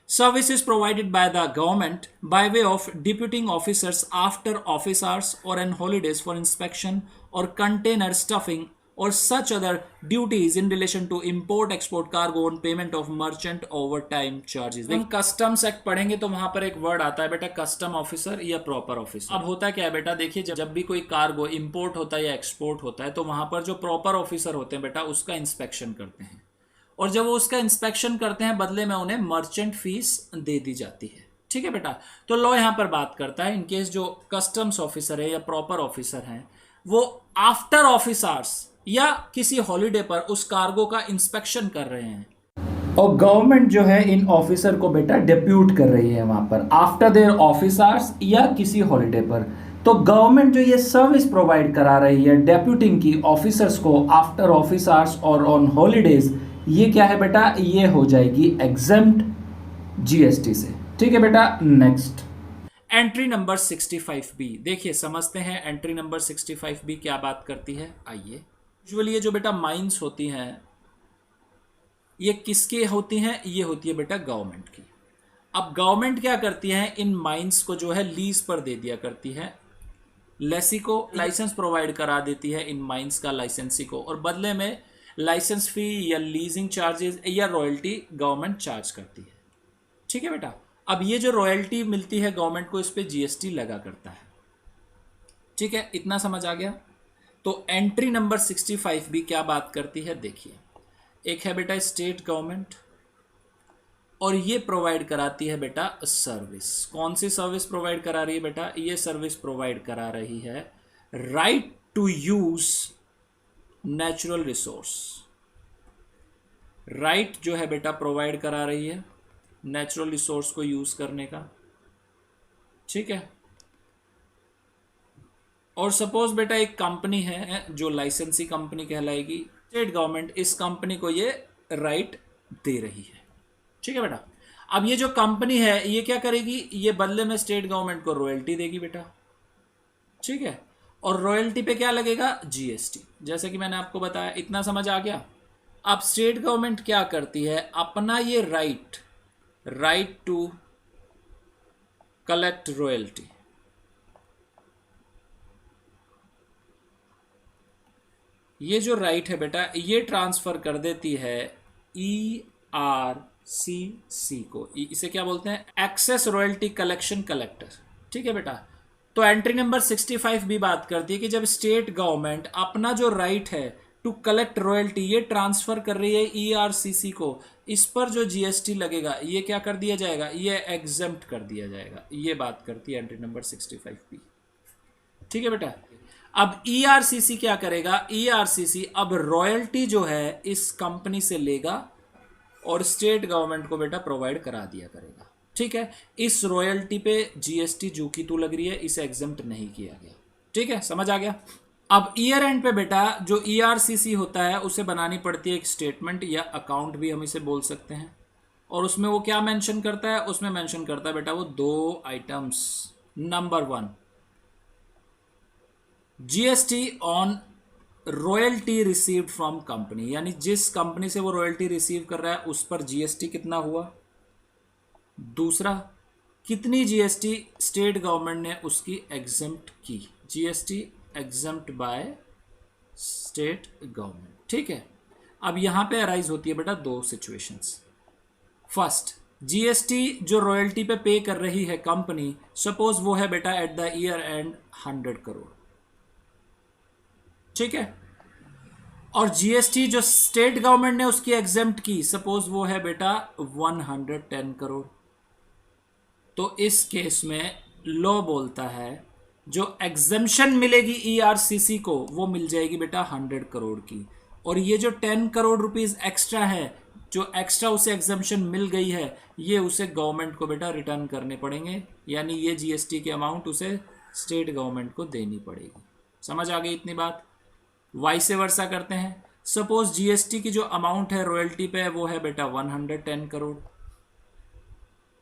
services provided by the government by way of deputing officers after office hours or on holidays for inspection or container stuffing or such other duties in relation to import export cargo on payment of merchant overtime charges। हम customs act पढ़ेंगे तो वहां पर एक word आता है बेटा custom officer या प्रॉपर ऑफिसर। अब होता क्या है बेटा, देखिए जब भी कोई कार्गो इंपोर्ट होता है या एक्सपोर्ट होता है तो वहां पर जो प्रॉपर ऑफिसर होते हैं बेटा उसका इंस्पेक्शन करते हैं, और जब वो उसका इंस्पेक्शन करते हैं बदले में उन्हें मर्चेंट फीस दे दी जाती है। ठीक है बेटा, तो लॉ यहां पर बात करता है इनकेस जो कस्टम्स ऑफिसर है या प्रॉपर ऑफिसर हैं वो आफ्टर ऑफिस आवर्स या किसी हॉलीडे पर उस कार्गो का इंस्पेक्शन कर रहे हैं, और गवर्नमेंट जो है इन ऑफिसर को बेटा डेप्यूट कर रही है वहां पर आफ्टर देयर ऑफिस आवर्स या किसी हॉलीडे पर, तो गवर्नमेंट जो ये सर्विस प्रोवाइड करा रही है डेप्यूटिंग की ऑफिसर्स को आफ्टर ऑफिस आवर्स और ऑन हॉलीडेज, ये क्या है बेटा, ये हो जाएगी एग्जेम्प्ट जीएसटी से। ठीक है बेटा, नेक्स्ट एंट्री नंबर 65 बी। देखिए समझते हैं एंट्री नंबर 65 बी क्या बात करती है। आइए यूजुअली ये जो बेटा माइंस होती हैं ये किसके होती हैं, ये होती है बेटा गवर्नमेंट की। अब गवर्नमेंट क्या करती है, इन माइंस को जो है लीज पर दे दिया करती है, लेसी को लाइसेंस प्रोवाइड करा देती है इन माइंस का लाइसेंसी को, और बदले में लाइसेंस फी या लीजिंग चार्जेस या रॉयल्टी गवर्नमेंट चार्ज करती है। ठीक है बेटा। अब ये जो रॉयल्टी मिलती है गवर्नमेंट को, इस पे जीएसटी लगा करता है। ठीक है, इतना समझ आ गया। तो एंट्री नंबर 65 भी क्या बात करती है, देखिए। एक है बेटा स्टेट गवर्नमेंट, और ये प्रोवाइड कराती है बेटा सर्विस। कौन सी सर्विस प्रोवाइड करा रही है बेटा, ये सर्विस प्रोवाइड करा रही है right to use natural resource. Right जो है बेटा प्रोवाइड करा रही है नेचुरल रिसोर्स को यूज करने का। ठीक है। और सपोज बेटा एक कंपनी है जो लाइसेंसी कंपनी कहलाएगी, स्टेट गवर्नमेंट इस कंपनी को ये राइट दे रही है। ठीक है बेटा। अब ये जो कंपनी है ये क्या करेगी, ये बदले में स्टेट गवर्नमेंट को रॉयल्टी देगी बेटा। ठीक है। और रॉयल्टी पे क्या लगेगा, जीएसटी। जैसे कि मैंने आपको बताया, इतना समझ आ गया। अब स्टेट गवर्नमेंट क्या करती है, अपना ये राइट टू कलेक्ट रॉयल्टी, ये जो राइट है बेटा ये ट्रांसफर कर देती है ERCC को। इसे क्या बोलते हैं, एक्सेस रॉयल्टी कलेक्शन कलेक्टर। ठीक है बेटा। तो एंट्री नंबर 65 भी बात करती है कि जब स्टेट गवर्नमेंट अपना जो राइट है टू कलेक्ट रॉयल्टी ये ट्रांसफर कर रही है ERCC को, इस पर जो जीएसटी लगेगा ये क्या कर दिया जाएगा, ये एग्जेम्प्ट कर दिया जाएगा। ये बात करती है एंट्री नंबर 65 भी। ठीक है बेटा। अब ERCC क्या करेगा, ERCC अब रॉयल्टी जो है इस कंपनी से लेगा और स्टेट गवर्नमेंट को बेटा प्रोवाइड करा दिया करेगा। ठीक है। इस रॉयल्टी पे जीएसटी जो की तू लग रही है, इसे एग्जेम्प्ट नहीं किया गया। ठीक है, समझ आ गया। अब ईयर एंड पे बेटा जो ERCC होता है उसे बनानी पड़ती है एक स्टेटमेंट या अकाउंट भी हम इसे बोल सकते हैं, और उसमें वो क्या मेंशन करता है, उसमें मेंशन करता है बेटा वो 2 items. Number 1, GST on royalty received from company, यानी जिस कंपनी से वो रॉयल्टी रिसीव कर रहा है उस पर जीएसटी कितना हुआ। दूसरा, कितनी जीएसटी स्टेट गवर्नमेंट ने उसकी एग्जेम्प्ट की, GST exempt by state government. ठीक है। अब यहां पे अराइज होती है बेटा 2 सिचुएशंस। फर्स्ट, जीएसटी जो रॉयल्टी पे कर रही है कंपनी, सपोज वो है बेटा at the year and 100 crore. ठीक है। और जीएसटी जो स्टेट गवर्नमेंट ने उसकी एग्जेम्प्ट की, सपोज वो है बेटा 110 करोड़। तो इस केस में लॉ बोलता है जो एग्जेम्पशन मिलेगी ERCC को वो मिल जाएगी बेटा 100 करोड़ की, और ये जो 10 करोड़ रुपीस एक्स्ट्रा है, जो एक्स्ट्रा उसे एग्जेम्पशन मिल गई है, ये उसे गवर्नमेंट को बेटा रिटर्न करने पड़ेंगे, यानी ये जीएसटी के अमाउंट उसे स्टेट गवर्नमेंट को देनी पड़ेगी। समझ आ गई इतनी बात। वाइस वर्सा करते हैं। सपोज जीएसटी की जो अमाउंट है रॉयल्टी पे वो है बेटा 110 करोड़,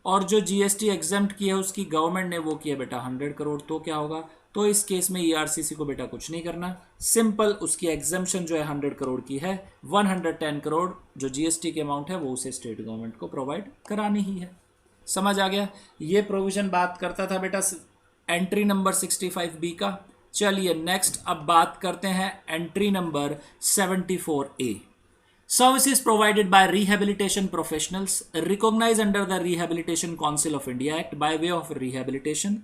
और जो जीएसटी एग्जेम्प्ट की है उसकी गवर्नमेंट ने वो किया बेटा 100 करोड़। तो क्या होगा, तो इस केस में ERCC को बेटा कुछ नहीं करना, सिंपल उसकी एग्जेम्पशन जो है 100 करोड़ की है, 110 करोड़ जो जीएसटी के अमाउंट है वो उसे स्टेट गवर्नमेंट को प्रोवाइड करानी ही है। समझ आ गया। ये प्रोविजन बात करता था बेटा एंट्री नंबर 65B का। चलिए नेक्स्ट अब बात करते हैं entry number 74A। Services provided by rehabilitation professionals recognise under the rehabilitation council of India act by way of rehabilitation,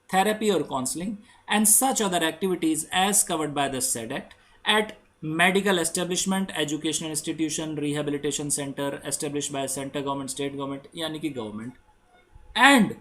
therapy और counselling and such other activities as covered by the said act at medical establishment, educational institution, rehabilitation centre establish by centre government, state government यानी कि government, and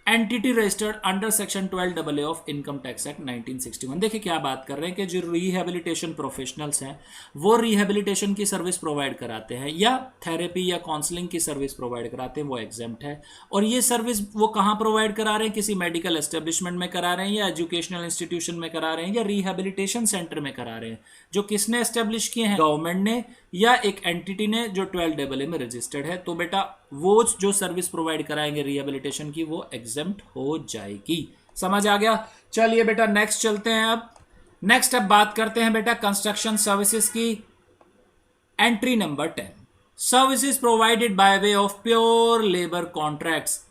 entity registered under section 12AA of income tax act 1961। देखिए क्या बात कर रहे हैं कि जो रिहेबिलिटेशन प्रोफेशनल्स हैं वो रिहेबिलिटेशन की सर्विस प्रोवाइड कराते हैं या थेरेपी या काउंसलिंग की सर्विस प्रोवाइड कराते हैं, वो एग्जेम्प्ट है। और ये सर्विस वो कहाँ प्रोवाइड करा रहे हैं, किसी मेडिकल एस्टेब्लिशमेंट में करा रहे हैं या एजुकेशनल इंस्टीट्यूशन में करा रहे हैं या रिहेबिलिटेशन सेंटर में करा रहे हैं, जो किसने एस्टेब्लिश किए हैं, गवर्नमेंट ने या एक एंटिटी ने जो 12AA में रजिस्टर्ड है। तो बेटा वो जो सर्विस प्रोवाइड कराएंगे रिहेबिलिटेशन की वो एग्जेम्प्ट हो जाएगी। समझ आ गया। चलिए बेटा नेक्स्ट चलते हैं अब नेक्स्ट अब बात करते हैं बेटा कंस्ट्रक्शन सर्विसेज की। Entry number 10, services provided bye way of pure labour contracts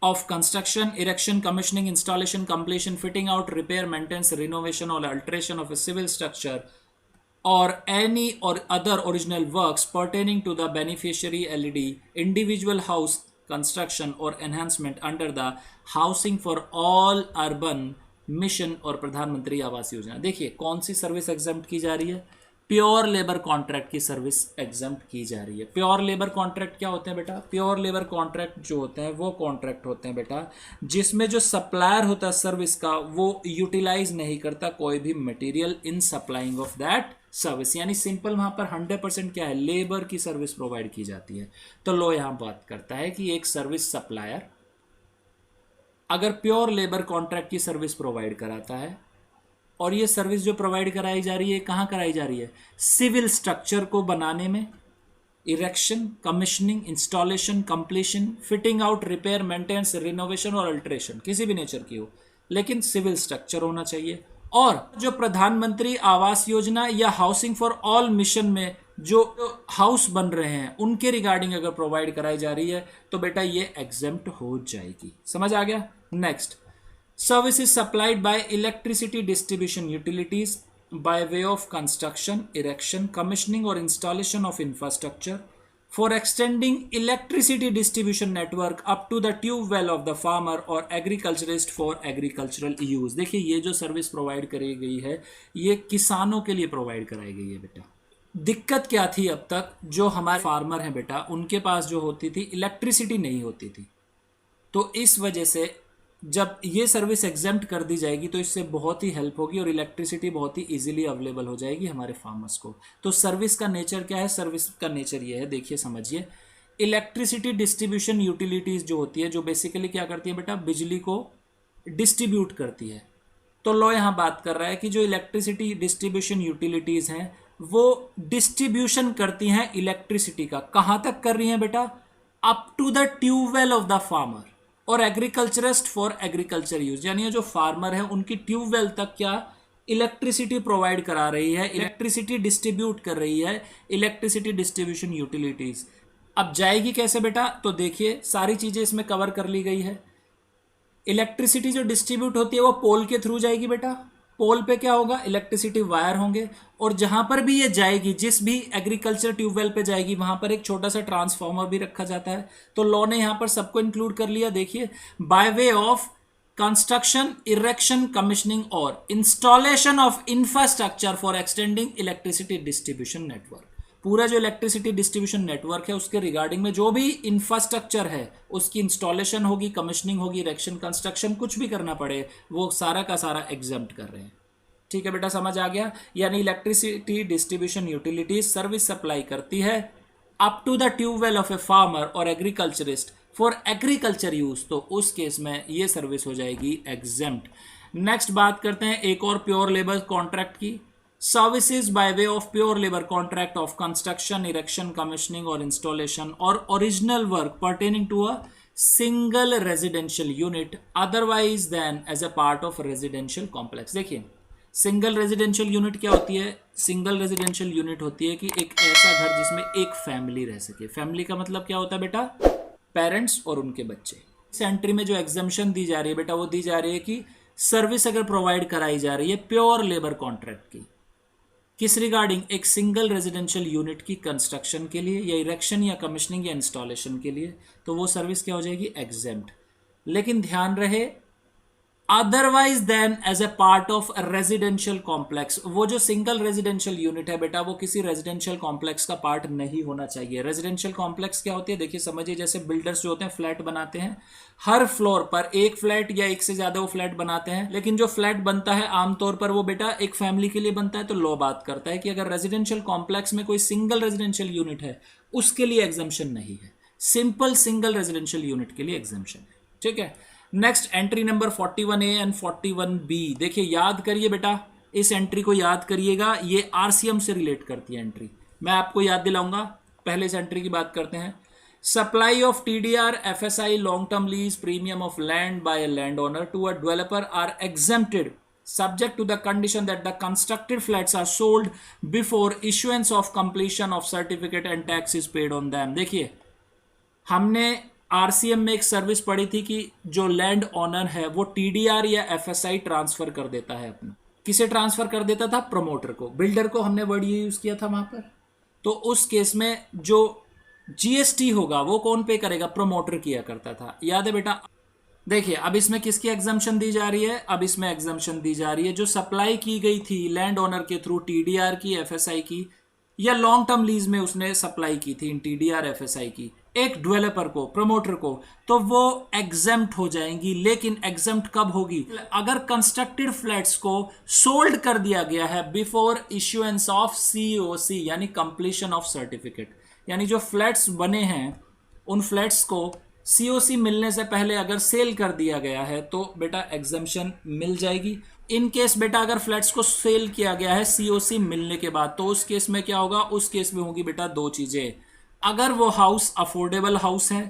of construction, erection, commissioning, installation, completion, fitting out, repair, maintenance, renovation or alteration of a civil structure or any or other original works pertaining to the beneficiary LED individual house construction or enhancement under the housing for all urban mission और प्रधानमंत्री आवास योजना। देखिए कौन सी service exempt की जा रही है, pure labour contract की service exempt की जा रही है। प्योर लेबर कॉन्ट्रैक्ट क्या होते हैं बेटा, प्योर लेबर कॉन्ट्रैक्ट जो होते हैं वो कॉन्ट्रैक्ट होते हैं बेटा जिसमें जो सप्लायर होता है सर्विस का वो यूटिलाइज नहीं करता कोई भी material in supplying of that service, यानी सिंपल वहां पर 100% क्या है, लेबर की सर्विस प्रोवाइड की जाती है। तो लो यहां बात करता है कि एक सर्विस सप्लायर अगर प्योर लेबर कॉन्ट्रैक्ट की सर्विस प्रोवाइड कराता है और ये सर्विस जो प्रोवाइड कराई जा रही है कहाँ कराई जा रही है, सिविल स्ट्रक्चर को बनाने में, erection, commissioning, installation, completion, fitting out, repair, maintenance, renovation और अल्टरेशन किसी भी नेचर की हो लेकिन सिविल स्ट्रक्चर होना चाहिए। और जो प्रधानमंत्री आवास योजना या हाउसिंग फॉर ऑल मिशन में जो हाउस बन रहे हैं उनके रिगार्डिंग अगर प्रोवाइड कराई जा रही है तो बेटा ये एग्जेम्प्ट हो जाएगी। समझ आ गया। Next, services supplied by electricity distribution utilities by way of construction, erection, commissioning or installation of infrastructure for extending electricity distribution network up to the tube well of the farmer or agriculturist for agricultural use। देखिए ये जो service provide करी गई है ये किसानों के लिए प्रोवाइड कराई गई है बेटा। दिक्कत क्या थी, अब तक जो हमारे फार्मर हैं बेटा उनके पास जो होती थी इलेक्ट्रिसिटी नहीं होती थी, तो इस वजह से जब ये सर्विस एग्जेम्प्ट कर दी जाएगी तो इससे बहुत ही हेल्प होगी और इलेक्ट्रिसिटी बहुत ही इजीली अवेलेबल हो जाएगी हमारे फार्मर्स को। तो सर्विस का नेचर क्या है, सर्विस का नेचर ये है, देखिए समझिए। इलेक्ट्रिसिटी डिस्ट्रीब्यूशन यूटिलिटीज़ जो होती है जो बेसिकली क्या करती है बेटा, बिजली को डिस्ट्रीब्यूट करती है। तो लॉ यहाँ बात कर रहा है कि जो इलेक्ट्रिसिटी डिस्ट्रीब्यूशन यूटिलिटीज़ हैं वो डिस्ट्रीब्यूशन करती हैं इलेक्ट्रिसिटी का, कहाँ तक कर रही हैं बेटा, up to the tubewell of the farmer और एग्रीकल्चरिस्ट फॉर एग्रीकल्चर यूज, यानी जो फार्मर है उनकी ट्यूबवेल तक क्या इलेक्ट्रिसिटी प्रोवाइड करा रही है, इलेक्ट्रिसिटी डिस्ट्रीब्यूट कर रही है, इलेक्ट्रिसिटी डिस्ट्रीब्यूशन यूटिलिटीज। अब जाएगी कैसे बेटा, तो देखिए सारी चीजें इसमें कवर कर ली गई है। इलेक्ट्रिसिटी जो डिस्ट्रीब्यूट होती है वो पोल के थ्रू जाएगी बेटा, पोल पे क्या होगा, इलेक्ट्रिसिटी वायर होंगे और जहां पर भी ये जाएगी, जिस भी एग्रीकल्चर ट्यूबवेल पे जाएगी वहां पर एक छोटा सा ट्रांसफार्मर भी रखा जाता है। तो लॉ ने यहां पर सबको इंक्लूड कर लिया। देखिए, by way of construction, erection, commissioning और installation of infrastructure for extending electricity distribution network, पूरा जो इलेक्ट्रिसिटी डिस्ट्रीब्यूशन नेटवर्क है उसके रिगार्डिंग में जो भी इंफ्रास्ट्रक्चर है उसकी इंस्टॉलेशन होगी, कमीशनिंग होगी, इरेक्शन, कंस्ट्रक्शन कुछ भी करना पड़े वो सारा का सारा एग्जेम्प्ट कर रहे हैं। ठीक है बेटा, समझ आ गया। यानी electricity distribution utilities service supply करती है up to the tubewell of a farmer और एग्रीकल्चरिस्ट फॉर एग्रीकल्चर यूज, तो उस केस में ये सर्विस हो जाएगी एग्जेम्प्ट। नेक्स्ट बात करते हैं एक और प्योर लेबर कॉन्ट्रैक्ट की। Services by way of pure labour contract of construction, erection, commissioning और इंस्टॉलेशन और original work pertaining to a single residential unit otherwise than as a part of residential complex. देखिए single residential unit क्या होती है, single residential unit होती है कि एक ऐसा घर जिसमें एक फैमिली रह सके। फैमिली का मतलब क्या होता है बेटा, पेरेंट्स और उनके बच्चे। इस एंट्री में जो एग्जम्पशन दी जा रही है बेटा वो दी जा रही है कि सर्विस अगर प्रोवाइड कराई जा रही है प्योर लेबर कॉन्ट्रैक्ट की, किस रिगार्डिंग, एक सिंगल रेजिडेंशियल यूनिट की कंस्ट्रक्शन के लिए या इरेक्शन या कमीशनिंग या इंस्टॉलेशन के लिए, तो वो सर्विस क्या हो जाएगी, एग्जेम्प्ट। लेकिन ध्यान रहे otherwise than as a part of residential complex, वो जो सिंगल रेजिडेंशियल यूनिट है बेटा वो किसी रेजिडेंशियल कॉम्प्लेक्स का पार्ट नहीं होना चाहिए। रेजिडेंशियल कॉम्प्लेक्स क्या होती है, देखिए समझिए, जैसे बिल्डर्स जो होते हैं फ्लैट बनाते हैं, हर फ्लोर पर एक फ्लैट या एक से ज्यादा वो फ्लैट बनाते हैं, लेकिन जो फ्लैट बनता है आमतौर पर वो बेटा एक फैमिली के लिए बनता है। तो लॉ बात करता है कि अगर रेजिडेंशियल कॉम्प्लेक्स में कोई सिंगल रेजिडेंशियल यूनिट है उसके लिए एग्जम्पशन नहीं है, सिंपल सिंगल रेजिडेंशियल यूनिट के लिए एग्जम्पशन है। ठीक है, next entry number 41A and 41B। देखिए याद करिए बेटा, इस एंट्री को याद करिएगा, ये आरसीएम से रिलेट करती है एंट्री, मैं आपको याद दिलाऊंगा। पहले इस एंट्री की बात करते हैं। Supply of TDR, FSI, long term lease, premium of land by a land owner to a developer are exempted subject to the condition that the constructed flats are sold before issuance of completion of certificate and tax is paid on them। देखिए, हमने RCM में एक service पढ़ी थी कि जो land owner है वो टीडीआर या एफएसआई ट्रांसफर कर देता है अपना। किसे ट्रांसफर कर देता था? प्रमोटर को। बिल्डर को हमने वर्ड ये यूज किया था वहां पर। तो उस केस में जो जीएसटी होगा वो कौन पे करेगा? प्रमोटर किया करता था। याद है बेटा? देखिए, अब इसमें किसकी एग्जम्पशन दी जा रही है? अब इसमें एग्जम्पशन दी जा रही है जो सप्लाई की गई थी लैंड ओनर के थ्रू, टीडीआर की, एफएसआई की, या लॉन्ग टर्म लीज में उसने सप्लाई की थी इन टीडीआर एफएसआई की एक डेवलपर को, प्रमोटर को, तो वो एग्जेम्प्ट हो जाएंगी। लेकिन एग्जेम्प्ट कब होगी? अगर कंस्ट्रक्टेड फ्लैट्स को सोल्ड कर दिया गया है बिफोर इश्यूएंस ऑफ सीओसी यानी कंप्लीशन ऑफ सर्टिफिकेट। यानी जो फ्लैट्स बने हैं उन फ्लैट्स को सीओसी मिलने से पहले अगर सेल कर दिया गया है तो बेटा एग्जम्पशन मिल जाएगी। इन केस बेटा अगर फ्लैट्स को सेल किया गया है सीओसी मिलने के बाद, तो उस केस में क्या होगा? उस केस में होगी बेटा दो चीजें। अगर वो हाउस अफोर्डेबल हाउस है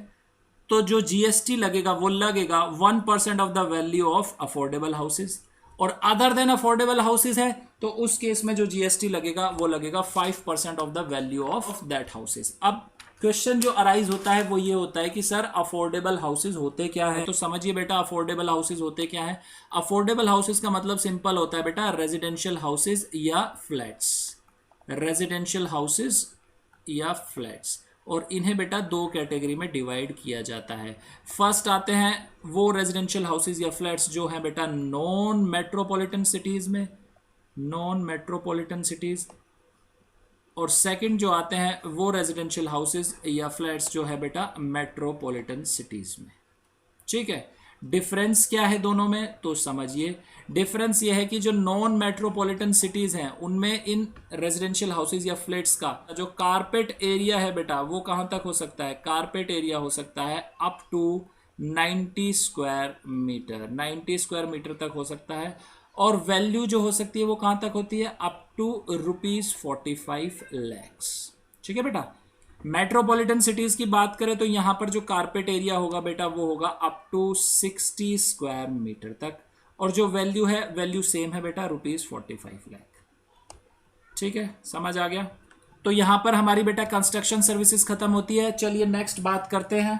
तो जो जीएसटी लगेगा वो लगेगा 1% of the value of affordable houses, और अदर देन अफोर्डेबल हाउसेज है तो उस केस में जो जीएसटी लगेगा वो लगेगा 5% of the value of that houses. अब क्वेश्चन जो अराइज होता है वो ये होता है कि सर अफोर्डेबल हाउसेज होते क्या है? तो समझिए बेटा, अफोर्डेबल हाउसेज होते क्या है? अफोर्डेबल हाउसेज का मतलब सिंपल होता है बेटा, रेजिडेंशियल हाउसेज या फ्लैट्स। रेजिडेंशियल हाउसेज या फ्लैट्स, और इन्हें बेटा दो कैटेगरी में डिवाइड किया जाता है। फर्स्ट आते हैं वो रेजिडेंशियल हाउसेज या फ्लैट्स जो हैं बेटा नॉन मेट्रोपॉलिटन सिटीज में, नॉन मेट्रोपॉलिटन सिटीज, और सेकंड जो आते हैं वो रेजिडेंशियल हाउसेज या फ्लैट्स जो है बेटा मेट्रोपॉलिटन सिटीज में। ठीक है, डिफरेंस क्या है दोनों में? तो समझिए, डिफरेंस ये है कि जो नॉन मेट्रोपॉलिटन सिटीज हैं उनमें इन रेजिडेंशियल हाउसेज या फ्लैट्स का जो कारपेट एरिया है बेटा वो कहां तक हो सकता है? कारपेट एरिया हो सकता है up to 90 square metre, 90 square metre तक हो सकता है। और वैल्यू जो हो सकती है वो कहां तक होती है? Up to ₹45 lakhs। ठीक है बेटा। मेट्रोपॉलिटन सिटीज की बात करें तो यहां पर जो कारपेट एरिया होगा बेटा वो होगा अप टू 60 स्क्वायर मीटर तक, और जो वैल्यू है वैल्यू सेम है बेटा, ₹45 लाख। ठीक है, समझ आ गया? तो यहां पर हमारी बेटा कंस्ट्रक्शन सर्विसेज खत्म होती है। चलिए नेक्स्ट बात करते हैं।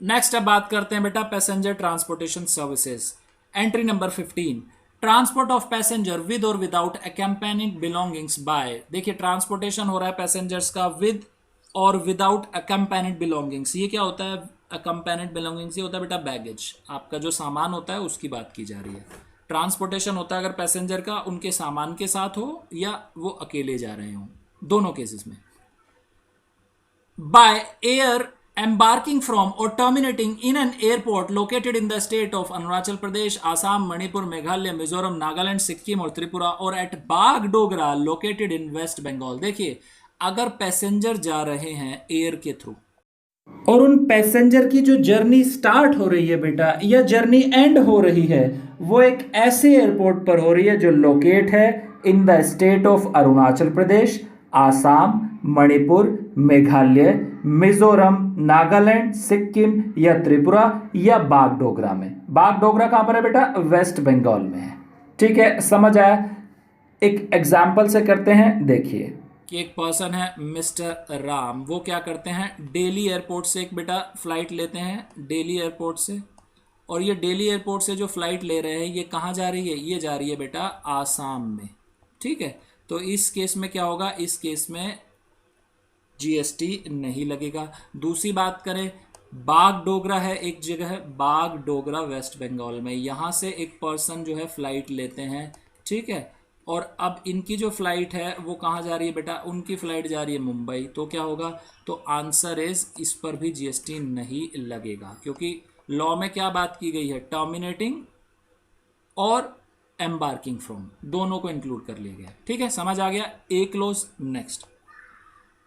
नेक्स्ट अब बात करते हैं बेटा passenger transportation services. Entry number 15, transport of passenger with और विदाउट अकम्पेनिंग बिलोंगिंग्स बाय। देखिए, ट्रांसपोर्टेशन हो रहा है पैसेंजर्स का विद और विदाउट अकम्पेनिड बिलोंगिंग्स। ये क्या होता है? अकम्पेनिड बिलोंगिंग्स ये होता है बेटा बैगेज, आपका जो सामान होता है उसकी बात की जा रही है। ट्रांसपोर्टेशन होता है अगर पैसेंजर का उनके सामान के साथ हो या वो अकेले जा रहे हो, दोनों केसेस में। By air embarking from or terminating in an airport located in the state of Arunachal Pradesh, Assam, Manipur, Meghalaya, Mizoram, Nagaland, Sikkim और त्रिपुरा, और at Bagdogra located in West Bengal। देखिए, अगर पैसेंजर जा रहे हैं एयर के थ्रू और उन पैसेंजर की जो जर्नी स्टार्ट हो रही है बेटा या जर्नी एंड हो रही है वो एक ऐसे एयरपोर्ट पर हो रही है जो लोकेट है in the state of Arunachal Pradesh, Assam, Manipur, Meghalaya, Mizoram, Nagaland, Sikkim या त्रिपुरा या बागडोगरा में। बागडोगरा कहां पर है बेटा? वेस्ट बंगाल में है। ठीक है, समझ आया? एक एग्जाम्पल से करते हैं। देखिए कि एक पर्सन है मिस्टर राम, वो क्या करते हैं, दिल्ली एयरपोर्ट से एक बेटा फ्लाइट लेते हैं, दिल्ली एयरपोर्ट से, और ये दिल्ली एयरपोर्ट से जो फ्लाइट ले रहे हैं ये कहाँ जा रही है? ये जा रही है बेटा आसाम में। ठीक है, तो इस केस में क्या होगा? इस केस में जीएसटी नहीं लगेगा। दूसरी बात करें, बागडोगरा है एक जगह है, बागडोगरा वेस्ट बंगाल में, यहाँ से एक पर्सन जो है फ्लाइट लेते हैं। ठीक है, और अब इनकी जो फ्लाइट है वो कहाँ जा रही है बेटा? उनकी फ्लाइट जा रही है मुंबई। तो क्या होगा? तो आंसर इज इस पर भी जीएसटी नहीं लगेगा, क्योंकि लॉ में क्या बात की गई है? टर्मिनेटिंग और एम्बार्किंग फ्रॉम, दोनों को इंक्लूड कर लिया गया। ठीक है, समझ आ गया? A clause. Next,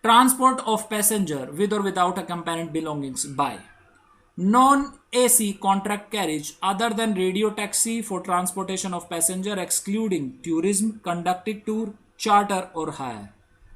transport of passenger with और without accompanied belongings by non-AC contract carriage other than radio taxi for transportation of passenger excluding tourism, conducted tour, charter और hire।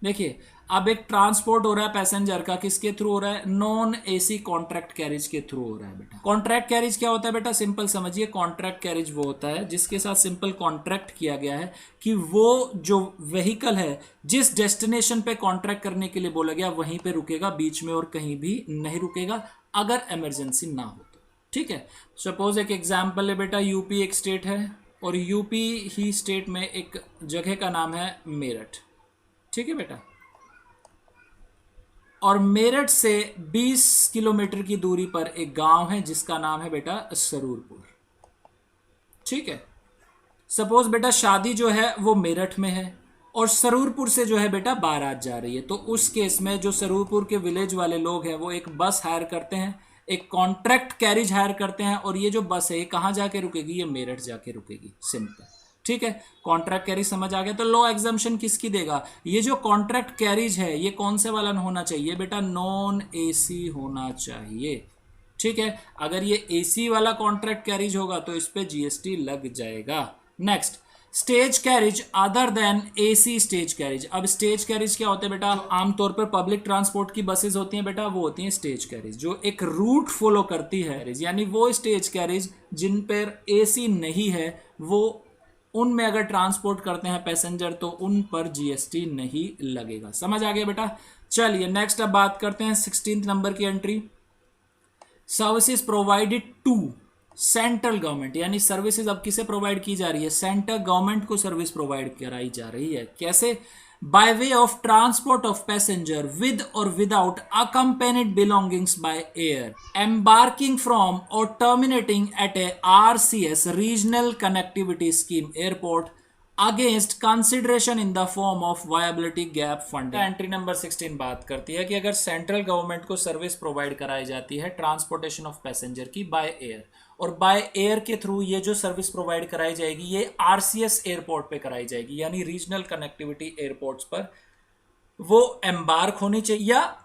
देखिए अब एक ट्रांसपोर्ट हो रहा है पैसेंजर का, किसके थ्रू हो रहा है? नॉन एसी कॉन्ट्रैक्ट कैरिज के थ्रू हो रहा है बेटा। कॉन्ट्रैक्ट कैरिज क्या होता है बेटा? सिंपल समझिए, कॉन्ट्रैक्ट कैरिज वो होता है जिसके साथ सिंपल कॉन्ट्रैक्ट किया गया है कि वो जो व्हीकल है जिस डेस्टिनेशन पे कॉन्ट्रैक्ट करने के लिए बोला गया वहीं पे रुकेगा, बीच में और कहीं भी नहीं रुकेगा अगर इमरजेंसी ना हो तो। ठीक है, सपोज एक एग्जाम्पल है बेटा, यूपी एक स्टेट है और यूपी ही स्टेट में एक जगह का नाम है मेरठ। ठीक है बेटा, और मेरठ से 20 किलोमीटर की दूरी पर एक गांव है जिसका नाम है बेटा सरूरपुर। ठीक है, सपोज बेटा शादी जो है वो मेरठ में है और सरूरपुर से जो है बेटा बारात जा रही है, तो उस केस में जो सरूरपुर के विलेज वाले लोग हैं वो एक बस हायर करते हैं, एक कॉन्ट्रैक्ट कैरिज हायर करते हैं, और ये जो बस है ये कहां जाके रुकेगी? ये मेरठ जाके रुकेगी। सिंपल। ठीक है, कॉन्ट्रैक्ट कैरिज समझ आ गया। तो लॉ एग्जम्पशन किसकी देगा? ये जो कॉन्ट्रैक्ट कैरिज है ये कौन से वाला होना चाहिए बेटा? नॉन एसी होना चाहिए। ठीक है, अगर ये एसी वाला कॉन्ट्रैक्ट कैरिज होगा तो इस पे जीएसटी लग जाएगा। Next, stage carriage other than AC stage carriage. अब स्टेज कैरिज क्या होता है बेटा? आमतौर पर पब्लिक ट्रांसपोर्ट की बसेस होती हैं बेटा, वो होती हैं स्टेज कैरिज, जो एक रूट फॉलो करती है, यानी वो स्टेज कैरिज जिन पर एसी नहीं है, वो उनमें अगर ट्रांसपोर्ट करते हैं पैसेंजर तो उन पर जीएसटी नहीं लगेगा। समझ आ गया बेटा? चलिए नेक्स्ट अब बात करते हैं 16 नंबर की entry, services provided to central government. यानी सर्विसेज अब किसे प्रोवाइड की जा रही है? सेंट्रल गवर्नमेंट को सर्विस प्रोवाइड कराई जा रही है। कैसे? by way of transport of passenger with or without accompanied belongings by air, embarking from or terminating at a RCS regional connectivity scheme airport against consideration in the form of viability gap funding। Entry number 16 बात करती है कि अगर central government को service provide कराई जाती है transportation of passenger की बाय एयर, और बाय एयर के थ्रू ये जो सर्विस प्रोवाइड कराई जाएगी ये आरसीएस एयरपोर्ट पे कराई जाएगी, यानी रीजनल कनेक्टिविटी एयरपोर्ट्स पर, वो एम्बार्क होनी चाहिए या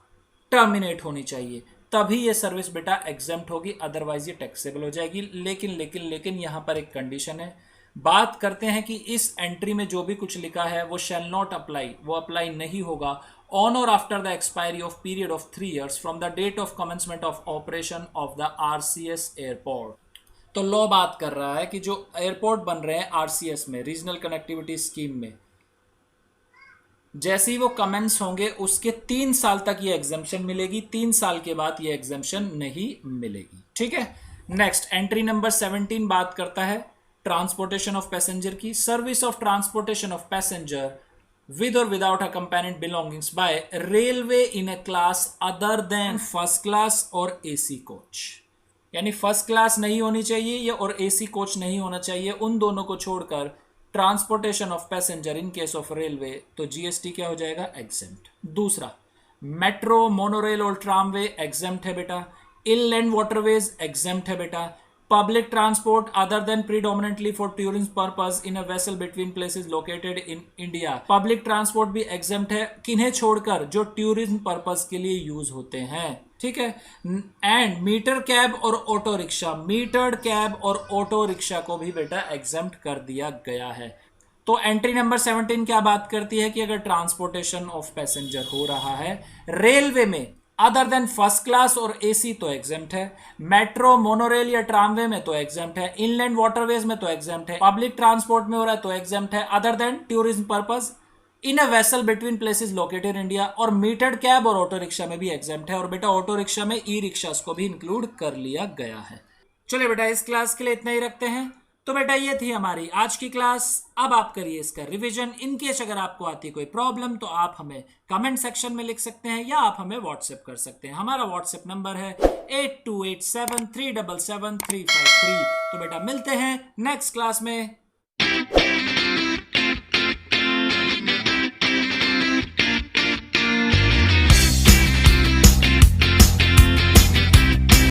टर्मिनेट होनी चाहिए, तभी ये सर्विस बेटा एग्जेम्प्ट होगी, अदरवाइज ये टैक्सेबल हो जाएगी। लेकिन लेकिन लेकिन यहां पर एक कंडीशन है। बात करते हैं कि इस एंट्री में जो भी कुछ लिखा है वो शैल नॉट अप्लाई, वो अप्लाई नहीं होगा on or after the expiry of period of 3 years from the date of commencement of operation of the RCS airport। तो लॉ बात कर रहा है कि जो एयरपोर्ट बन रहे हैं आरसीएस में, रीजनल कनेक्टिविटी स्कीम में, जैसे ही वो कमेंस होंगे उसके 3 साल तक ये एग्जेम्पशन मिलेगी, 3 साल के बाद ये एग्जेम्पशन नहीं मिलेगी। ठीक है, नेक्स्ट एंट्री नंबर 17 बात करता है ट्रांसपोर्टेशन ऑफ पैसेंजर की। Service of transportation of passenger with or without accompanied belongings by railway in a class other than first class और AC coach। यानी फर्स्ट क्लास नहीं होनी चाहिए या और एसी कोच नहीं होना चाहिए, उन दोनों को छोड़कर transportation of passenger in case of railway तो जीएसटी क्या हो जाएगा? एग्जेम्प्ट। दूसरा, मेट्रो, मोनोरेल और ट्रामवे एग्जेम्प्ट है बेटा। इनलैंड वाटरवेज एग्जेम्प्ट है बेटा। Public transport other than predominantly for tourism purpose in a vessel between places located in India, public transport भी एग्जेम्प्ट है, किन्हें छोड़कर? जो टूरिज्म पर्पस के लिए यूज होते हैं। ठीक है, एंड मीटर कैब और ऑटो रिक्शा, मीटर्ड कैब और ऑटो रिक्शा को भी बेटा एग्जेम्प्ट कर दिया गया है। तो एंट्री नंबर 17 क्या बात करती है कि अगर ट्रांसपोर्टेशन ऑफ पैसेंजर हो रहा है रेलवे में अदर देन फर्स्ट क्लास और एसी तो एग्जेम्प्ट है, मेट्रो, मोनोरेल या ट्रामवे में तो एग्जेम्प्ट है, इनलैंड वाटरवेज में तो एग्जेम्प्ट है, पब्लिक ट्रांसपोर्ट में हो रहा है तो एग्जेम्प्ट है, other than tourism purpose in a vessel between places located India, और मीटर्ड कैब और ऑटो रिक्शा में भी एग्जेम्प्ट है, और बेटा ऑटो रिक्शा में ई रिक्शास को भी इंक्लूड कर लिया गया है। चलिए बेटा इस क्लास के लिए इतना ही रखते हैं। तो बेटा ये थी हमारी आज की क्लास। अब आप करिए इसका रिवीजन। इनकेस अगर आपको आती कोई प्रॉब्लम तो आप हमें कमेंट सेक्शन में लिख सकते हैं या आप हमें व्हाट्सएप कर सकते हैं। हमारा व्हाट्सएप नंबर है 8287377353। तो बेटा मिलते हैं नेक्स्ट क्लास में।